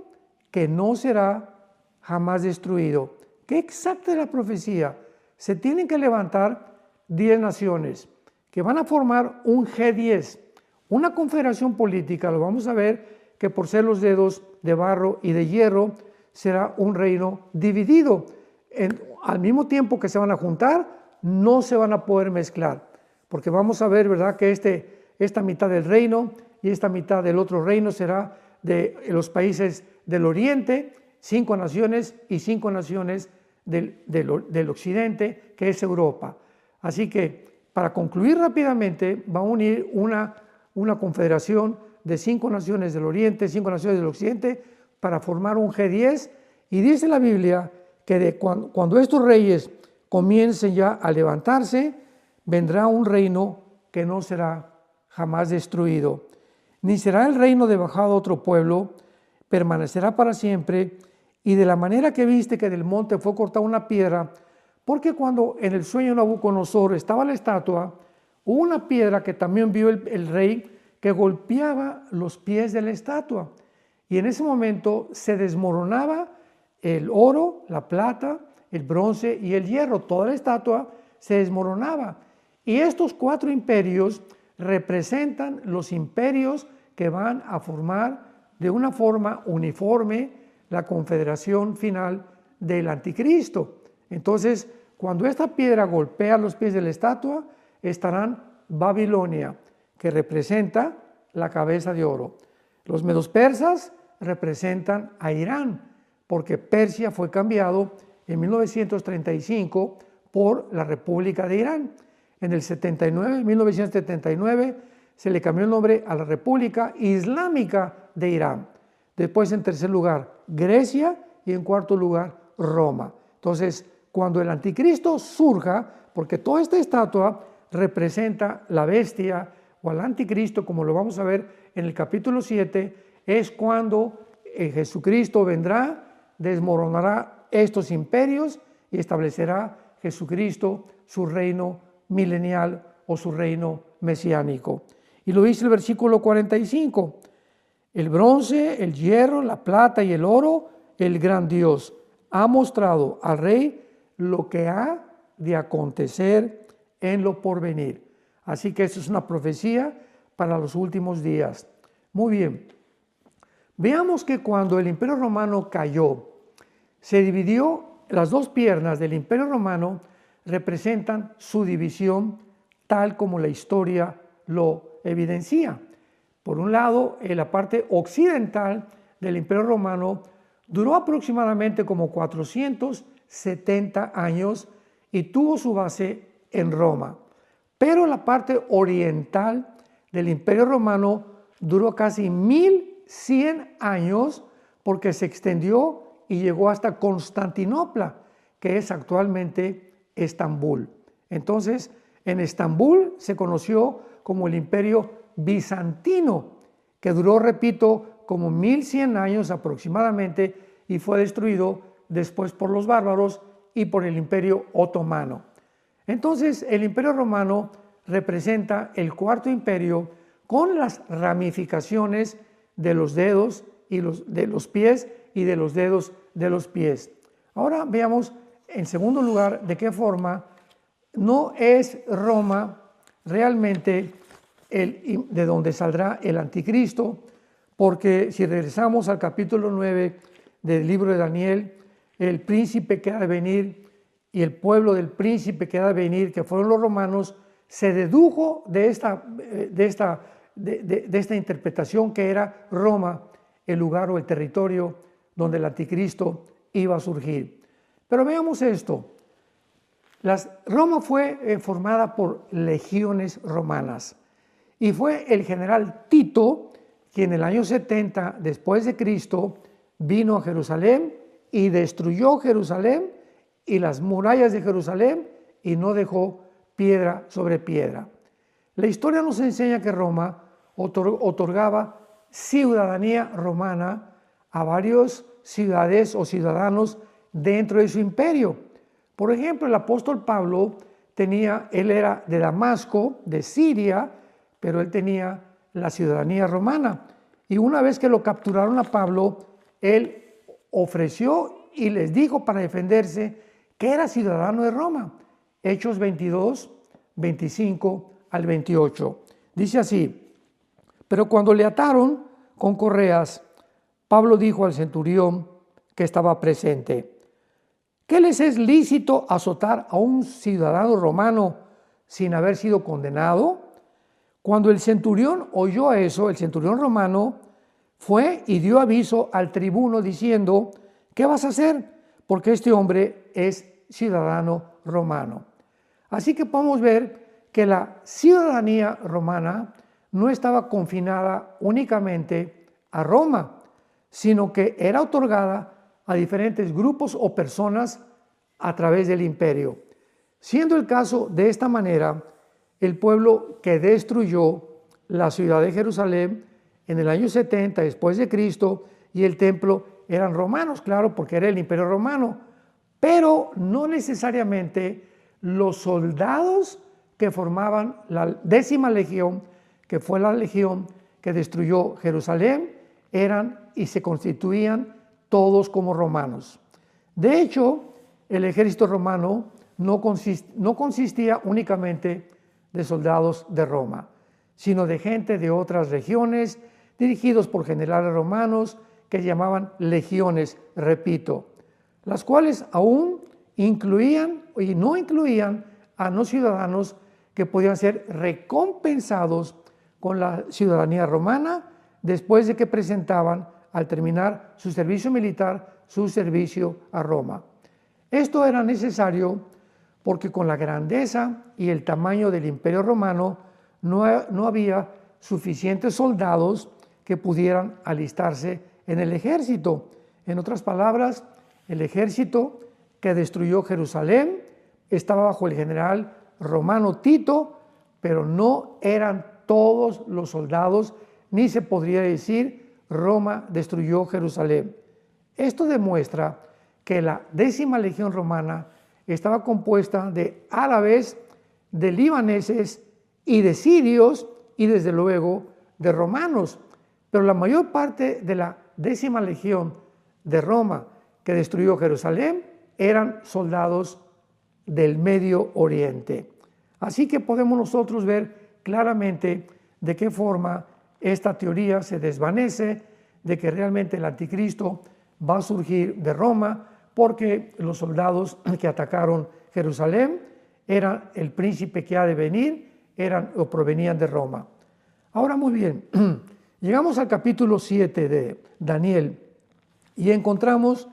que no será jamás destruido. ¿Qué exacta es la profecía? Se tienen que levantar 10 naciones que van a formar un G10, una confederación política. Lo vamos a ver, que por ser los dedos de barro y de hierro, será un reino dividido. Al mismo tiempo que se van a juntar, no se van a poder mezclar, porque vamos a ver, ¿verdad?, que esta mitad del reino y esta mitad del otro reino será de los países del oriente, 5 naciones y 5 naciones del occidente, que es Europa. Así que, para concluir rápidamente, va a unir una confederación de 5 naciones del oriente, 5 naciones del occidente, para formar un G10, y dice la Biblia que cuando estos reyes comiencen ya a levantarse, vendrá un reino que no será jamás destruido, ni será el reino de bajado a otro pueblo, permanecerá para siempre. Y de la manera que viste que del monte fue cortada una piedra, porque cuando en el sueño de Nabucodonosor estaba la estatua, hubo una piedra que también vio el rey, que golpeaba los pies de la estatua, y en ese momento se desmoronaba el oro, la plata, el bronce y el hierro. Toda la estatua se desmoronaba. Y estos 4 imperios representan los imperios que van a formar de una forma uniforme la confederación final del anticristo. Entonces, cuando esta piedra golpea los pies de la estatua, estarán Babilonia, que representa la cabeza de oro. Los medos persas representan a Irán, porque Persia fue cambiado en 1935 por la República de Irán. En el 1979, se le cambió el nombre a la República Islámica de Irán. Después, en tercer lugar, Grecia, y en cuarto lugar, Roma. Entonces, cuando el anticristo surja, porque toda esta estatua representa la bestia o al anticristo, como lo vamos a ver en el capítulo 7, es cuando Jesucristo vendrá, desmoronará estos imperios y establecerá Jesucristo su reino milenial o su reino mesiánico. Y lo dice el versículo 45, el bronce, el hierro, la plata y el oro, el gran Dios ha mostrado al rey lo que ha de acontecer en lo porvenir. Así que esto es una profecía para los últimos días. Muy bien, veamos que cuando el Imperio Romano cayó, se dividió. Las 2 piernas del Imperio Romano representan su división, tal como la historia lo evidencia. Por un lado, en la parte occidental del Imperio Romano duró aproximadamente como 470 años y tuvo su base en Roma. Pero la parte oriental del Imperio Romano duró casi 1100 años, porque se extendió y llegó hasta Constantinopla, que es actualmente Estambul. Entonces, en Estambul se conoció como el Imperio Bizantino, que duró, repito, como 1100 años aproximadamente, y fue destruido después por los bárbaros y por el Imperio Otomano. Entonces, el Imperio Romano representa el 4º imperio, con las ramificaciones de los dedos y de los pies y de los dedos de los pies. Ahora veamos, en segundo lugar, de qué forma no es Roma realmente de donde saldrá el anticristo, porque si regresamos al capítulo 9 del libro de Daniel, el príncipe que ha de venir y el pueblo del príncipe que ha de venir, que fueron los romanos, se dedujo de esta interpretación que era Roma el lugar o el territorio donde el anticristo iba a surgir. Pero veamos esto. Roma fue formada por legiones romanas y fue el general Tito quien en el año 70 después de Cristo vino a Jerusalén y destruyó Jerusalén y las murallas de Jerusalén y no dejó piedra sobre piedra. La historia nos enseña que Roma otorgaba ciudadanía romana a varias ciudades o ciudadanos dentro de su imperio. Por ejemplo, el apóstol Pablo él era de Damasco, de Siria, pero él tenía la ciudadanía romana. Y una vez que lo capturaron a Pablo, él ofreció y les dijo para defenderse que era ciudadano de Roma. Hechos 22, 25 al 28. Dice así: pero cuando le ataron con correas, Pablo dijo al centurión que estaba presente: ¿qué les es lícito azotar a un ciudadano romano sin haber sido condenado? Cuando el centurión oyó eso, el centurión romano fue y dio aviso al tribuno diciendo: ¿qué vas a hacer? Porque este hombre es ciudadano romano. Así que podemos ver que la ciudadanía romana no estaba confinada únicamente a Roma, sino que era otorgada a diferentes grupos o personas a través del imperio. Siendo el caso de esta manera, el pueblo que destruyó la ciudad de Jerusalén en el año 70 después de Cristo y el templo eran romanos, claro, porque era el imperio romano, pero no necesariamente los soldados que formaban la 10ª legión, que fue la legión que destruyó Jerusalén, eran y se constituían todos como romanos. De hecho, el ejército romano no consistía únicamente de soldados de Roma, sino de gente de otras regiones, dirigidos por generales romanos que llamaban legiones, repito, las cuales aún incluían y no incluían a no ciudadanos que podían ser recompensados con la ciudadanía romana después de que presentaban, al terminar su servicio militar, su servicio a Roma. Esto era necesario porque con la grandeza y el tamaño del imperio romano no había suficientes soldados que pudieran alistarse en el ejército. En otras palabras, el ejército que destruyó Jerusalén estaba bajo el general romano Tito, pero no eran todos los soldados, ni se podría decir Roma destruyó Jerusalén. Esto demuestra que la 10ª legión romana estaba compuesta de árabes, de libaneses y de sirios y desde luego de romanos. Pero la mayor parte de la 10ª legión de Roma que destruyó Jerusalén eran soldados del Medio Oriente. Así que podemos nosotros ver claramente de qué forma esta teoría se desvanece, de que realmente el anticristo va a surgir de Roma, porque los soldados que atacaron Jerusalén eran el príncipe que ha de venir, eran o provenían de Roma. Ahora muy bien, llegamos al capítulo 7 de Daniel y encontramos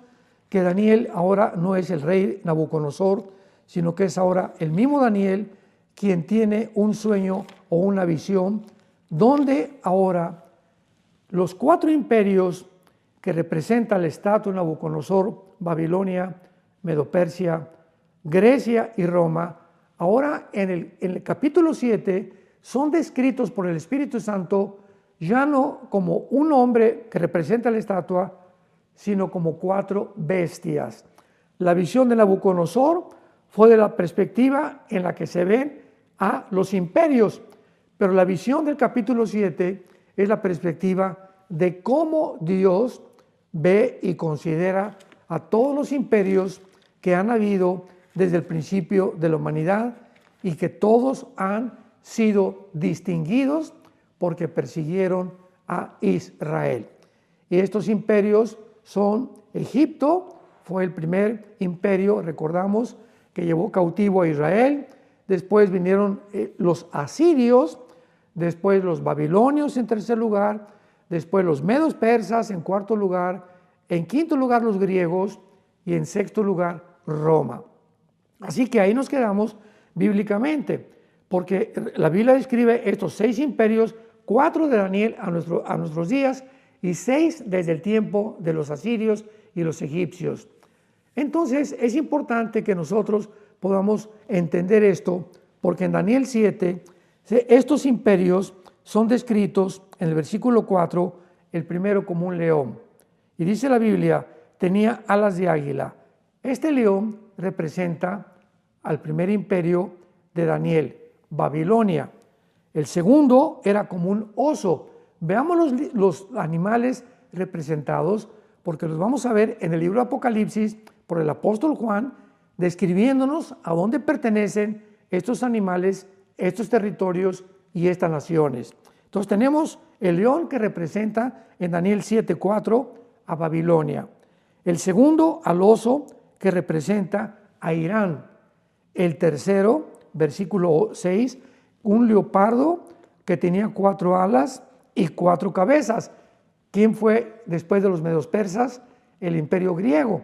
que Daniel ahora no es el rey Nabucodonosor, sino que es ahora el mismo Daniel quien tiene un sueño o una visión donde ahora los 4 imperios que representa la estatua de Nabucodonosor, Babilonia, Medo-Persia, Grecia y Roma, ahora en el capítulo 7 son descritos por el Espíritu Santo ya no como un hombre que representa la estatua, sino como 4 bestias. La visión de Nabucodonosor fue de la perspectiva en la que se ven a los imperios, pero la visión del capítulo 7 es la perspectiva de cómo Dios ve y considera a todos los imperios que han habido desde el principio de la humanidad y que todos han sido distinguidos porque persiguieron a Israel. Y estos imperios son Egipto, fue el primer imperio, recordamos, que llevó cautivo a Israel. Después vinieron los asirios, después los babilonios en tercer lugar, después los medos persas en cuarto lugar en quinto lugar los griegos y en sexto lugar Roma. Así que ahí nos quedamos bíblicamente, porque la Biblia describe estos 6 imperios, 4 de Daniel a nuestros días y 6 desde el tiempo de los asirios y los egipcios. Entonces es importante que nosotros podamos entender esto, porque en Daniel 7 estos imperios son descritos en el versículo 4, el primero como un león. Y dice la Biblia, tenía alas de águila. Este león representa al primer imperio de Daniel, Babilonia. El segundo era como un oso. Veamos los animales representados, porque los vamos a ver en el libro de Apocalipsis por el apóstol Juan, describiéndonos a dónde pertenecen estos animales, estos territorios y estas naciones. Entonces tenemos el león que representa en Daniel 7:4 a Babilonia. El segundo al oso que representa a Irán. El tercero, versículo 6, un leopardo que tenía 4 alas y 4 cabezas. ¿Quién fue después de los medos persas? El imperio griego.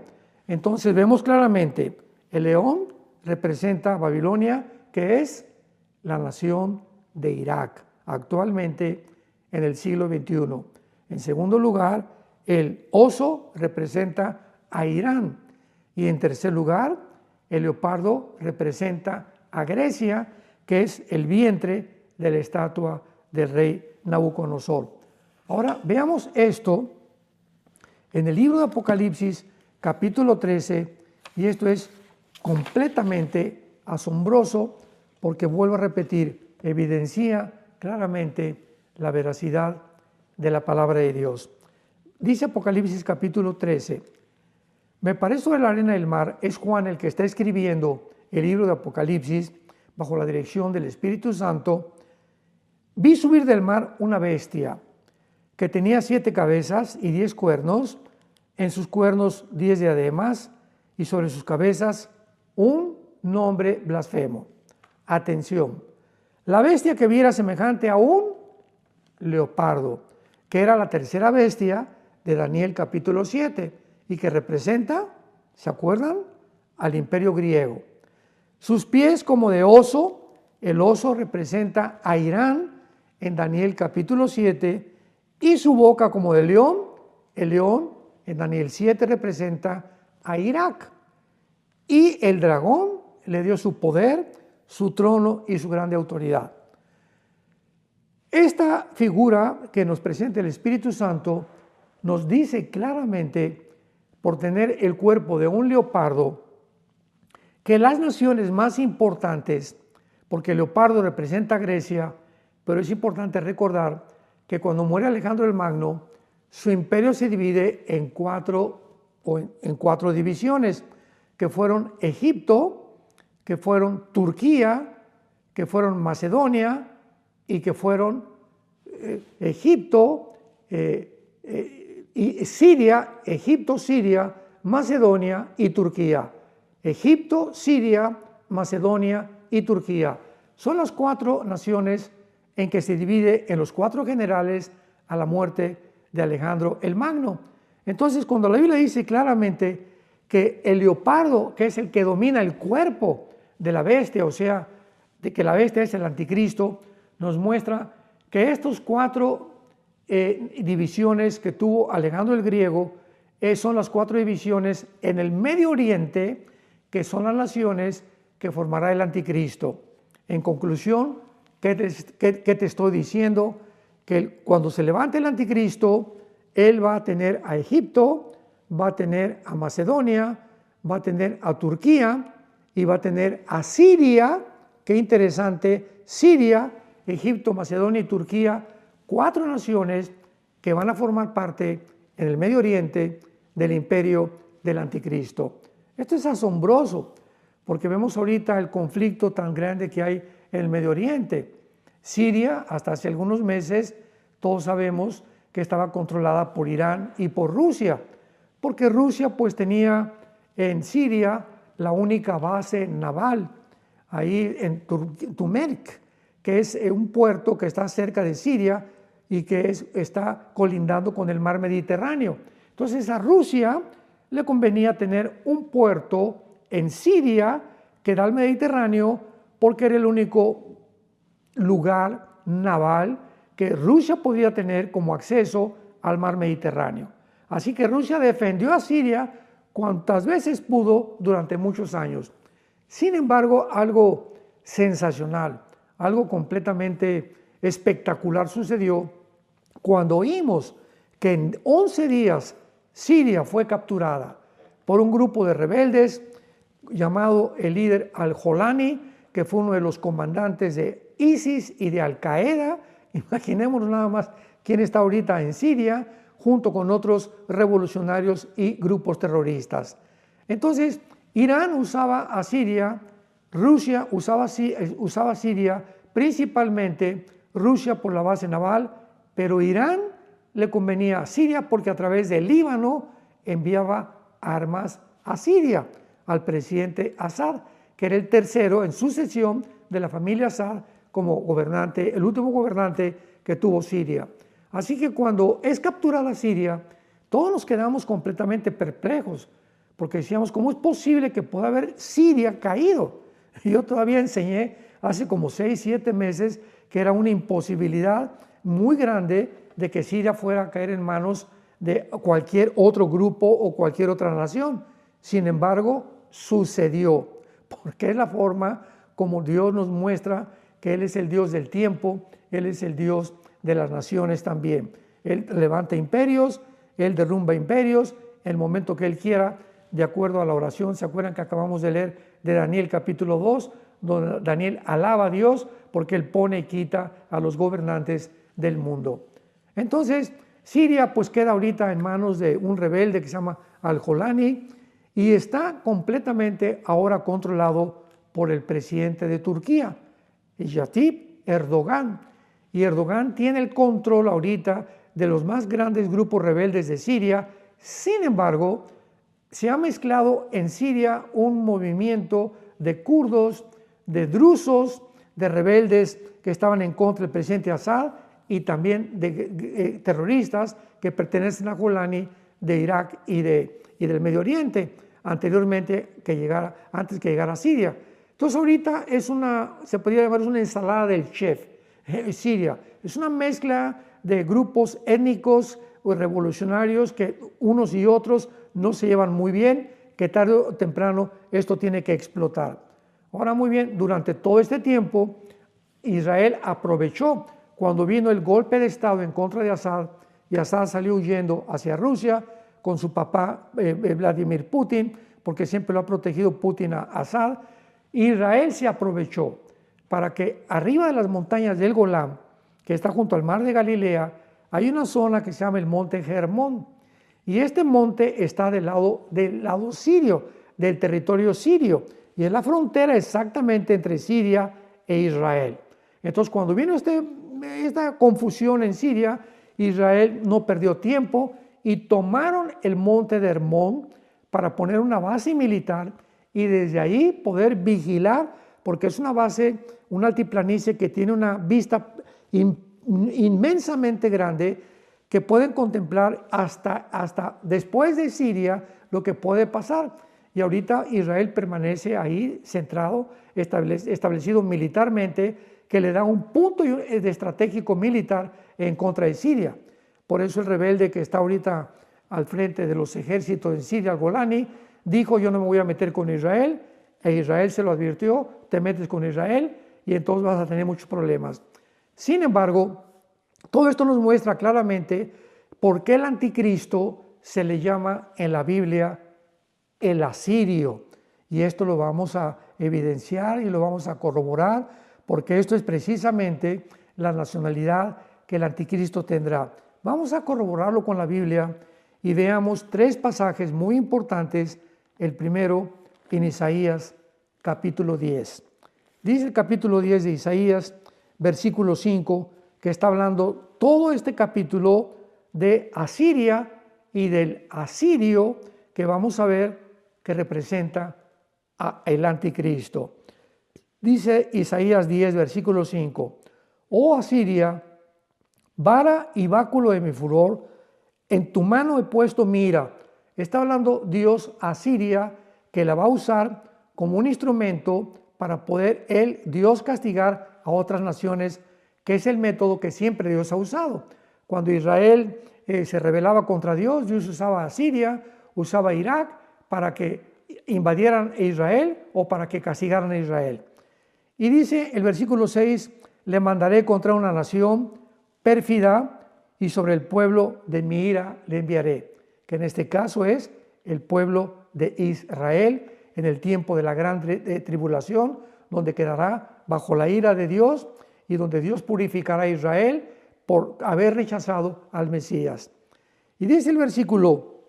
Entonces vemos claramente, el león representa a Babilonia, que es la nación de Irak, actualmente en el siglo XXI. En segundo lugar, el oso representa a Irán. Y en tercer lugar, el leopardo representa a Grecia, que es el vientre de la estatua del rey Nabucodonosor. Ahora veamos esto en el libro de Apocalipsis, capítulo 13, y esto es completamente asombroso porque, vuelvo a repetir, evidencia claramente la veracidad de la palabra de Dios. Dice Apocalipsis capítulo 13, me paré sobre la arena del mar. Es Juan el que está escribiendo el libro de Apocalipsis bajo la dirección del Espíritu Santo. Vi subir del mar una bestia que tenía 7 cabezas y 10 cuernos, en sus cuernos 10 diademas y sobre sus cabezas un nombre blasfemo. Atención, la bestia que vi era semejante a un leopardo, que era la tercera bestia de Daniel capítulo 7 y que representa, ¿se acuerdan?, al imperio griego. Sus pies como de oso, el oso representa a Irán en Daniel capítulo 7, y su boca como de león, el león en Daniel 7 representa a Irak. Y el dragón le dio su poder, su trono y su grande autoridad. Esta figura que nos presenta el Espíritu Santo nos dice claramente, por tener el cuerpo de un leopardo, que las naciones más importantes, porque el leopardo representa a Grecia, pero es importante recordar que cuando muere Alejandro el Magno, su imperio se divide en cuatro divisiones, que fueron Egipto, que fueron Turquía, que fueron Macedonia y que fueron Egipto y Siria, Egipto, Siria, Macedonia y Turquía. Egipto, Siria, Macedonia y Turquía. Son las 4 naciones en que se divide en los 4 generales a la muerte de Alejandro el Magno. Entonces, cuando la Biblia dice claramente que el leopardo, que es el que domina el cuerpo de la bestia, o sea, de que la bestia es el anticristo, nos muestra que estos 4 divisiones que tuvo Alejandro el Griego son las 4 divisiones en el Medio Oriente, que son las naciones que formará el anticristo. En conclusión, ¿qué te estoy diciendo? Que cuando se levante el anticristo, él va a tener a Egipto, va a tener a Macedonia, va a tener a Turquía y va a tener a Siria. Qué interesante, Siria, Egipto, Macedonia y Turquía, 4 naciones que van a formar parte en el Medio Oriente del imperio del anticristo. Esto es asombroso porque vemos ahorita el conflicto tan grande que hay en el Medio Oriente. Siria, hasta hace algunos meses, todos sabemos que estaba controlada por Irán y por Rusia, porque Rusia pues tenía en Siria la única base naval, ahí en Turmeric, que es un puerto que está cerca de Siria y que está colindando con el mar Mediterráneo. Entonces a Rusia le convenía tener un puerto en Siria que da al Mediterráneo porque era el único lugar naval que Rusia podía tener como acceso al mar Mediterráneo. Así que Rusia defendió a Siria cuantas veces pudo durante muchos años. Sin embargo, algo sensacional, algo completamente espectacular sucedió cuando oímos que en 11 días Siria fue capturada por un grupo de rebeldes llamado el líder Al-Jolani, que fue uno de los comandantes de ISIS y de Al-Qaeda. Imaginémonos nada más quién está ahorita en Siria, junto con otros revolucionarios y grupos terroristas. Entonces, Irán usaba a Siria, Rusia usaba Siria, principalmente Rusia por la base naval, pero Irán le convenía a Siria porque a través del Líbano enviaba armas a Siria, al presidente Assad, que era el tercero en sucesión de la familia Assad como gobernante, el último gobernante que tuvo Siria. Así que cuando es capturada Siria, todos nos quedamos completamente perplejos, porque decíamos, ¿cómo es posible que pueda haber Siria caído? Yo todavía enseñé hace como 6, 7 meses que era una imposibilidad muy grande de que Siria fuera a caer en manos de cualquier otro grupo o cualquier otra nación. Sin embargo, sucedió, porque es la forma como Dios nos muestra que Él es el Dios del tiempo, Él es el Dios de las naciones también. Él levanta imperios, Él derrumba imperios, en el momento que Él quiera, de acuerdo a la oración. ¿Se acuerdan que acabamos de leer de Daniel capítulo 2, donde Daniel alaba a Dios porque Él pone y quita a los gobernantes del mundo? Entonces, Siria pues queda ahorita en manos de un rebelde que se llama Al-Jolani y está completamente ahora controlado por el presidente de Turquía, Recep Erdogan. Y Erdogan tiene el control ahorita de los más grandes grupos rebeldes de Siria. Sin embargo, se ha mezclado en Siria un movimiento de kurdos, de drusos, de rebeldes que estaban en contra del presidente Assad y también de terroristas que pertenecen a Jolani de Irak y del Medio Oriente, antes que llegara a Siria. Entonces ahorita se podría llamar una ensalada del chef. Siria es una mezcla de grupos étnicos o revolucionarios que unos y otros no se llevan muy bien, que tarde o temprano esto tiene que explotar. Ahora muy bien, durante todo este tiempo Israel aprovechó cuando vino el golpe de Estado en contra de Assad y Assad salió huyendo hacia Rusia con su papá Vladimir Putin, porque siempre lo ha protegido Putin a Assad. Israel se aprovechó para que arriba de las montañas del Golán, que está junto al mar de Galilea, hay una zona que se llama el monte Hermón. Y este monte está del lado sirio, del territorio sirio, y es la frontera exactamente entre Siria e Israel. Entonces, cuando vino esta confusión en Siria, Israel no perdió tiempo y tomaron el monte de Hermón para poner una base militar y desde ahí poder vigilar, porque es una base, una altiplanicie que tiene una vista inmensamente grande, que pueden contemplar hasta después de Siria lo que puede pasar. Y ahorita Israel permanece ahí centrado, establecido militarmente, que le da un punto de estratégico militar en contra de Siria. Por eso el rebelde que está ahorita al frente de los ejércitos en Siria, Golani, dijo: yo no me voy a meter con Israel, e Israel se lo advirtió: te metes con Israel y entonces vas a tener muchos problemas. Sin embargo, todo esto nos muestra claramente por qué el anticristo se le llama en la Biblia el asirio. Y esto lo vamos a evidenciar y lo vamos a corroborar, porque esto es precisamente la nacionalidad que el anticristo tendrá. Vamos a corroborarlo con la Biblia y veamos 3 pasajes muy importantes. El primero en Isaías capítulo 10. Dice el capítulo 10 de Isaías, versículo 5, que está hablando todo este capítulo de Asiria y del asirio que vamos a ver que representa el anticristo. Dice Isaías 10, versículo 5: oh Asiria, vara y báculo de mi furor, En tu mano he puesto mi ira. Está hablando Dios a Siria, que la va a usar como un instrumento para poder Dios castigar a otras naciones, que es el método que siempre Dios ha usado. Cuando Israel se rebelaba contra Dios, Dios usaba a Siria, usaba a Irak para que invadieran Israel o para que castigaran a Israel. Y dice el versículo 6, le mandaré contra una nación pérfida y sobre el pueblo de mi ira le enviaré, que en este caso es el pueblo de Israel en el tiempo de la gran tribulación, donde quedará bajo la ira de Dios y donde Dios purificará a Israel por haber rechazado al Mesías. Y dice el versículo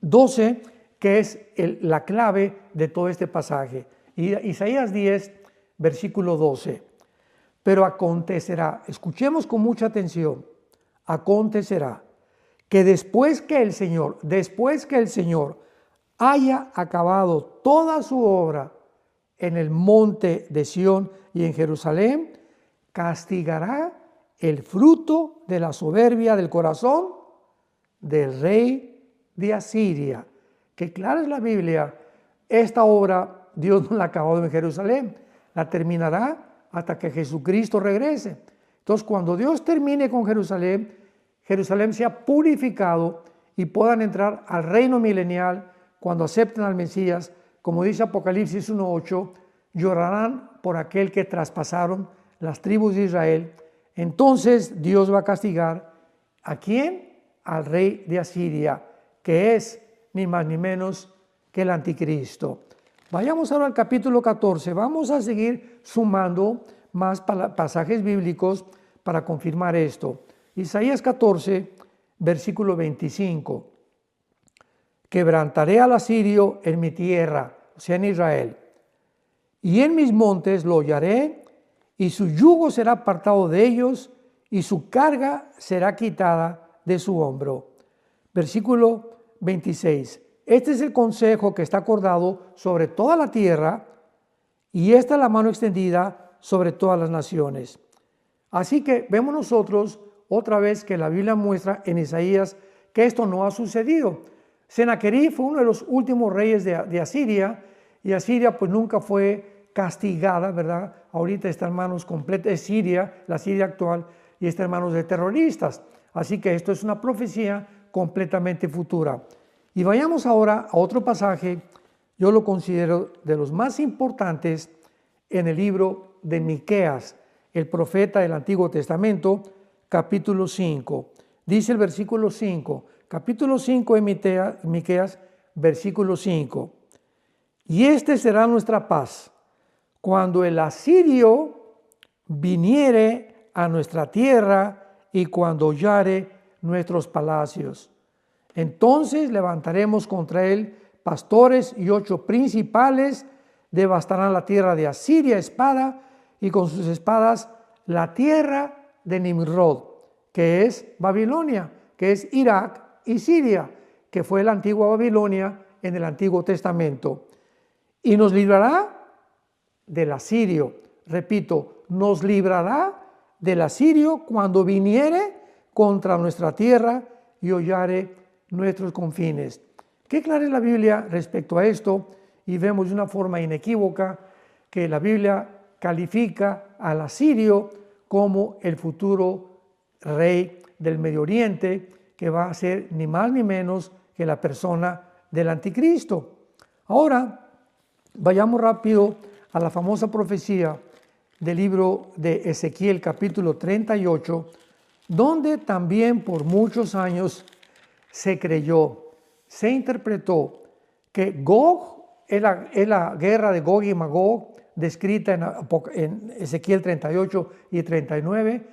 12, que es la clave de todo este pasaje. Isaías 10, versículo 12. Pero acontecerá, escuchemos con mucha atención, acontecerá que después que el Señor haya acabado toda su obra en el monte de Sión y en Jerusalén, castigará el fruto de la soberbia del corazón del rey de Asiria. Que clara es la Biblia, esta obra Dios no la ha acabado en Jerusalén, la terminará hasta que Jesucristo regrese. Entonces, cuando Dios termine con Jerusalén, Jerusalén sea purificado y puedan entrar al reino milenial. Cuando acepten al Mesías, como dice Apocalipsis 1:8, llorarán por aquel que traspasaron las tribus de Israel. Entonces Dios va a castigar ¿a quién? Al rey de Asiria, que es ni más ni menos que el anticristo. Vayamos ahora al capítulo 14. Vamos a seguir sumando más pasajes bíblicos para confirmar esto. Isaías 14, versículo 25. Quebrantaré al asirio en mi tierra, o sea, en Israel, y en mis montes lo hollaré, y su yugo será apartado de ellos, y su carga será quitada de su hombro. Versículo 26. Este es el consejo que está acordado sobre toda la tierra, y esta es la mano extendida sobre todas las naciones. Así que vemos nosotros otra vez que la Biblia muestra en Isaías que esto no ha sucedido. Sennacherib fue uno de los últimos reyes de Asiria, y Asiria pues nunca fue castigada, ¿verdad? Ahorita está en manos completas de Siria, la Siria actual, y está en manos de terroristas. Así que esto es una profecía completamente futura. Y vayamos ahora a otro pasaje, yo lo considero de los más importantes en el libro de Miqueas, el profeta del Antiguo Testamento, capítulo 5. Dice el versículo 5, capítulo 5 de Miqueas, versículo 5. Y este será nuestra paz, cuando el asirio viniere a nuestra tierra y cuando hollare nuestros palacios. Entonces levantaremos contra él pastores y 8 principales, devastarán la tierra de Asiria a espada, y con sus espadas la tierra de Nimrod, que es Babilonia, que es Irak y Siria, que fue la antigua Babilonia en el Antiguo Testamento. Y nos librará del asirio. Repito, nos librará del asirio cuando viniere contra nuestra tierra y hollare nuestros confines. Qué clara es la Biblia respecto a esto, y vemos de una forma inequívoca que la Biblia califica al asirio como el futuro rey del Medio Oriente, que va a ser ni más ni menos que la persona del anticristo. Ahora, vayamos rápido a la famosa profecía del libro de Ezequiel, capítulo 38, donde también por muchos años se creyó, se interpretó que Gog es la guerra de Gog y Magog, descrita en Ezequiel 38 y 39,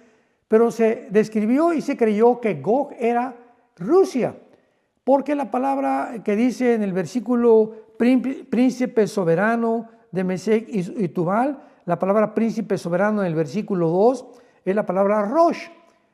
pero se describió y se creyó que Gog era Rusia, porque la palabra que dice en el versículo príncipe soberano de Mesec y Tubal, la palabra príncipe soberano en el versículo 2 es la palabra Rosh.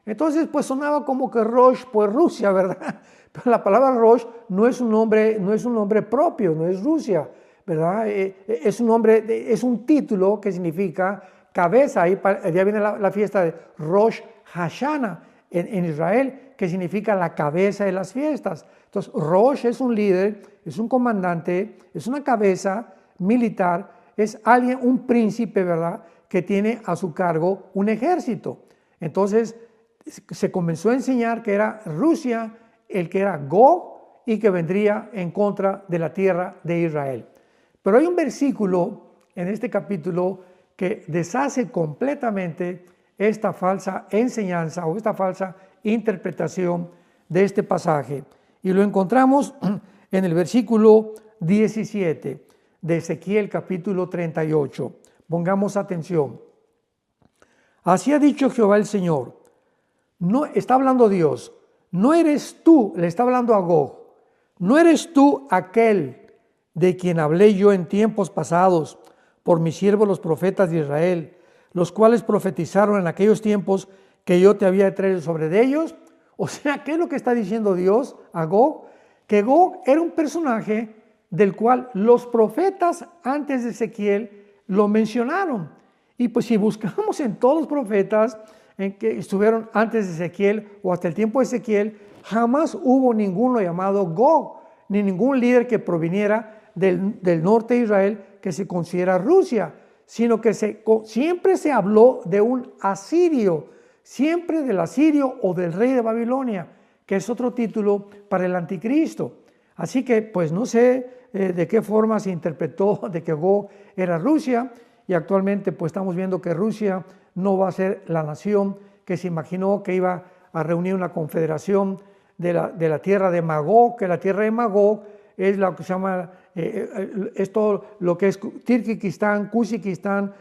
Entonces pues sonaba como que Rosh, pues Rusia, ¿verdad? Pero la palabra Rosh no es un nombre propio, no es Rusia, ¿verdad? Es un título que significa cabeza. Ahí ya viene la fiesta de Rosh Hashanah en Israel, que significa la cabeza de las fiestas. Entonces, Rosh es un líder, es un comandante, es una cabeza militar, es alguien, un príncipe, ¿verdad?, que tiene a su cargo un ejército. Entonces, se comenzó a enseñar que era Rusia el que era Gog y que vendría en contra de la tierra de Israel. Pero hay un versículo en este capítulo que deshace completamente esta falsa enseñanza o esta falsa interpretación de este pasaje. Y lo encontramos en el versículo 17 de Ezequiel capítulo 38. Pongamos atención. Así ha dicho Jehová el Señor. No, está hablando Dios. No eres tú, le está hablando a Gog. No eres tú aquel de quien hablé yo en tiempos pasados por mis siervos los profetas de Israel, los cuales profetizaron en aquellos tiempos que yo te había traído sobre de ellos. O sea, ¿qué es lo que está diciendo Dios a Gog? Que Gog era un personaje del cual los profetas antes de Ezequiel lo mencionaron. Y pues si buscamos en todos los profetas en que estuvieron antes de Ezequiel o hasta el tiempo de Ezequiel, jamás hubo ninguno llamado Gog, ni ningún líder que proviniera del norte de Israel que se considera Rusia, sino que siempre se habló de un asirio, siempre del asirio o del rey de Babilonia, que es otro título para el anticristo. Así que pues no sé de qué forma se interpretó de que Gog era Rusia, y actualmente pues estamos viendo que Rusia no va a ser la nación que se imaginó que iba a reunir una confederación de la tierra de Magog, que la tierra de Magog es lo que se llama, es todo lo que es Tirkikistán, Kuzikistán,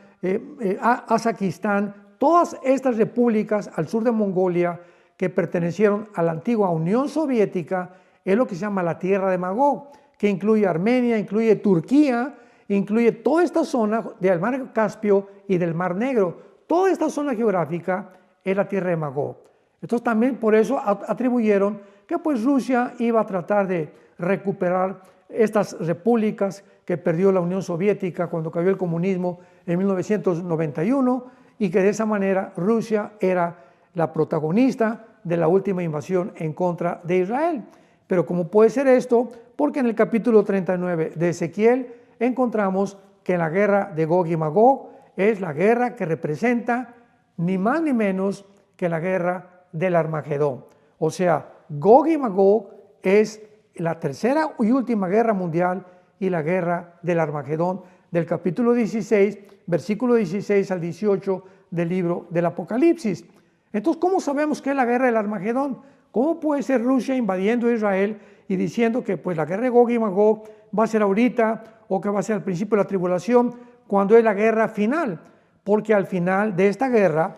Azakistán, todas estas repúblicas al sur de Mongolia que pertenecieron a la antigua Unión Soviética, es lo que se llama la tierra de Magog, que incluye Armenia, incluye Turquía, incluye toda esta zona del mar Caspio y del mar Negro. Toda esta zona geográfica es la tierra de Magog. Entonces también por eso atribuyeron que pues Rusia iba a tratar de recuperar estas repúblicas que perdió la Unión Soviética cuando cayó el comunismo en 1991, y que de esa manera Rusia era la protagonista de la última invasión en contra de Israel. Pero ¿cómo puede ser esto? Porque en el capítulo 39 de Ezequiel encontramos que la guerra de Gog y Magog es la guerra que representa ni más ni menos que la guerra del Armagedón. O sea, Gog y Magog es la tercera y última guerra mundial y la guerra del Armagedón del capítulo 16, versículo 16 al 18 del libro del Apocalipsis. Entonces, ¿cómo sabemos que es la guerra del Armagedón? ¿Cómo puede ser Rusia invadiendo Israel y diciendo que pues la guerra de Gog y Magog va a ser ahorita o que va a ser al principio de la tribulación, cuando es la guerra final? Porque al final de esta guerra,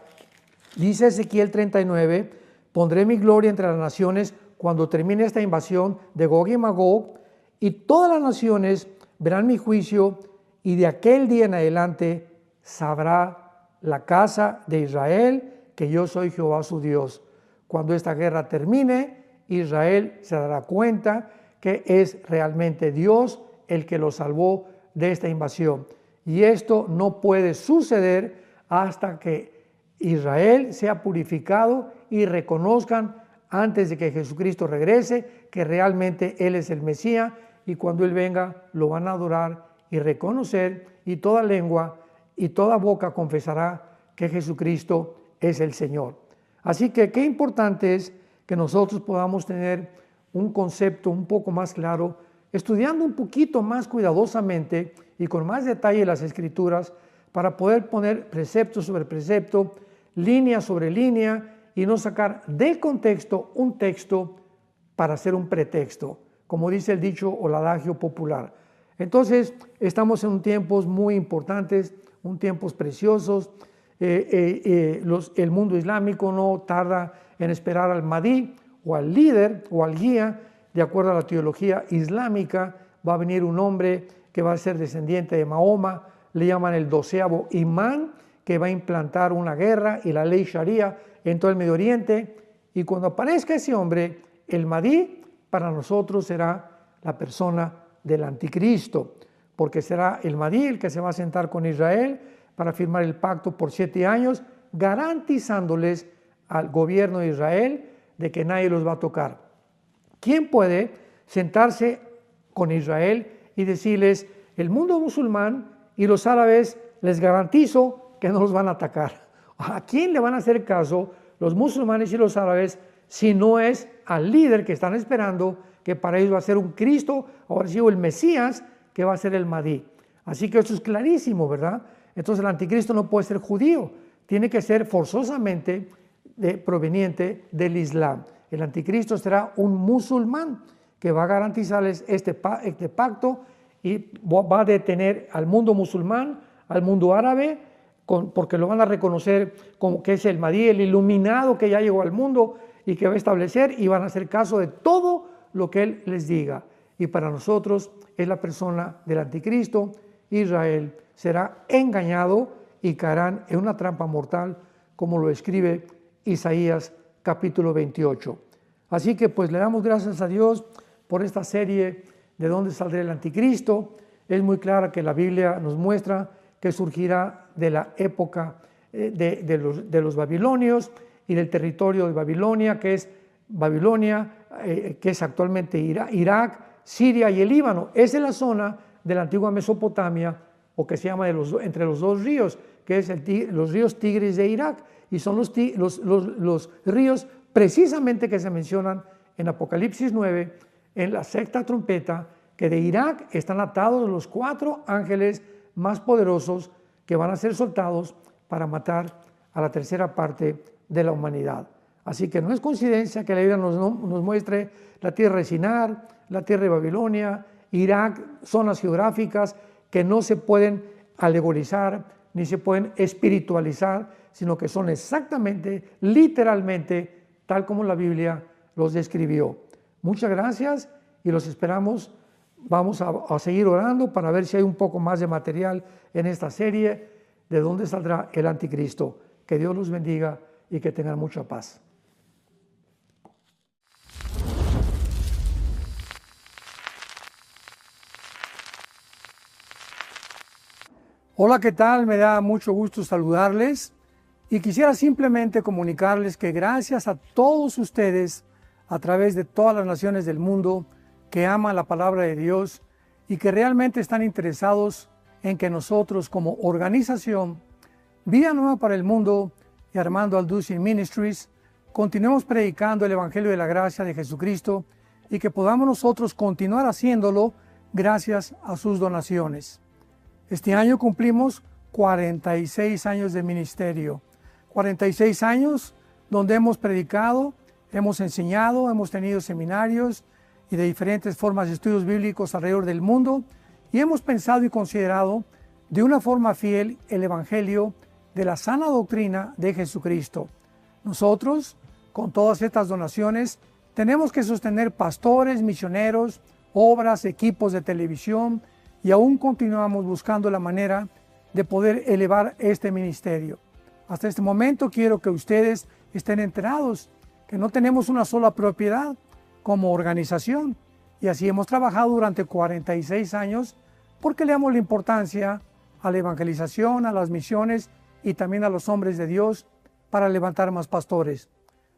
dice Ezequiel 39, pondré mi gloria entre las naciones cuando termine esta invasión de Gog y Magog, y todas las naciones verán mi juicio, y de aquel día en adelante sabrá la casa de Israel que yo soy Jehová su Dios. Cuando esta guerra termine, Israel se dará cuenta que es realmente Dios el que lo salvó de esta invasión. Y esto no puede suceder hasta que Israel sea purificado y reconozcan antes de que Jesucristo regrese que realmente Él es el Mesías, y cuando Él venga lo van a adorar y reconocer, y toda lengua y toda boca confesará que Jesucristo es el Señor. Así que qué importante es que nosotros podamos tener un concepto un poco más claro, estudiando un poquito más cuidadosamente y con más detalle las Escrituras, para poder poner precepto sobre precepto, línea sobre línea, y no sacar del contexto un texto para hacer un pretexto, como dice el dicho o el adagio popular. Entonces, estamos en tiempos muy importantes, tiempos preciosos. El mundo islámico no tarda en esperar al Mahdi o al líder o al guía. De acuerdo a la teología islámica, va a venir un hombre que va a ser descendiente de Mahoma, le llaman el 12º imán, que va a implantar una guerra y la ley Sharia en todo el Medio Oriente. Y cuando aparezca ese hombre, el Mahdi, para nosotros será la persona del anticristo, porque será el Mahdi el que se va a sentar con Israel para firmar el pacto por 7 años, garantizándoles al gobierno de Israel de que nadie los va a tocar. ¿Quién puede sentarse con Israel y decirles, el mundo musulmán y los árabes les garantizo que no los van a atacar? ¿A quién le van a hacer caso los musulmanes y los árabes si no es al líder que están esperando, que para ellos va a ser un Cristo, ahora sí, o el Mesías, que va a ser el Mahdi? Así que esto es clarísimo, ¿verdad? Entonces el anticristo no puede ser judío, tiene que ser forzosamente proveniente del Islam. El anticristo será un musulmán que va a garantizarles este pacto y va a detener al mundo musulmán, al mundo árabe, porque lo van a reconocer como que es el Mahdi, el iluminado que ya llegó al mundo y que va a establecer, y van a hacer caso de todo lo que él les diga. Y para nosotros es la persona del anticristo. Israel será engañado y caerán en una trampa mortal, como lo escribe Isaías capítulo 28. Así que pues le damos gracias a Dios por esta serie de dónde saldrá el anticristo. Es muy clara que la Biblia nos muestra que surgirá de la época de los babilonios y del territorio de Babilonia, que es Babilonia, que es actualmente Irak, Siria y el Líbano. Esa es la zona de la antigua Mesopotamia, o que se llama entre los dos ríos, que es los ríos Tigris de Irak, y son los ríos precisamente que se mencionan en Apocalipsis 9, en la sexta trompeta, que de Irak están atados los 4 ángeles más poderosos que van a ser soltados para matar a la tercera parte de la humanidad. Así que no es coincidencia que la Biblia nos muestre la tierra de Sinar, la tierra de Babilonia, Irak, zonas geográficas que no se pueden alegorizar ni se pueden espiritualizar, sino que son exactamente, literalmente, tal como la Biblia los describió. Muchas gracias y los esperamos. Vamos a seguir orando para ver si hay un poco más de material en esta serie de dónde saldrá el anticristo. Que Dios los bendiga y que tengan mucha paz. Hola, ¿qué tal? Me da mucho gusto saludarles y quisiera simplemente comunicarles que gracias a todos ustedes a través de todas las naciones del mundo que aman la palabra de Dios y que realmente están interesados en que nosotros como organización Vida Nueva para el Mundo y Armando Alducin Ministries continuemos predicando el Evangelio de la Gracia de Jesucristo y que podamos nosotros continuar haciéndolo gracias a sus donaciones. Este año cumplimos 46 años de ministerio, 46 años donde hemos predicado, hemos enseñado, hemos tenido seminarios y de diferentes formas de estudios bíblicos alrededor del mundo y hemos pensado y considerado de una forma fiel el Evangelio de la sana doctrina de Jesucristo. Nosotros, con todas estas donaciones, tenemos que sostener pastores, misioneros, obras, equipos de televisión y aún continuamos buscando la manera de poder elevar este ministerio. Hasta este momento quiero que ustedes estén enterados que no tenemos una sola propiedad como organización y así hemos trabajado durante 46 años porque le damos la importancia a la evangelización, a las misiones y también a los hombres de Dios para levantar más pastores.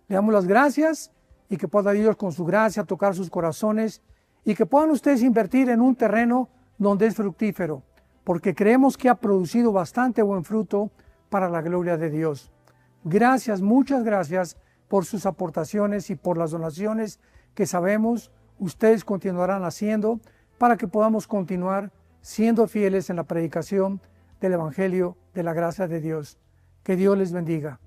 Le damos las gracias y que pueda Dios con su gracia tocar sus corazones y que puedan ustedes invertir en un terreno donde es fructífero, porque creemos que ha producido bastante buen fruto para la gloria de Dios. Gracias, muchas gracias por sus aportaciones y por las donaciones que sabemos ustedes continuarán haciendo para que podamos continuar siendo fieles en la predicación del Evangelio de la gracia de Dios. Que Dios les bendiga.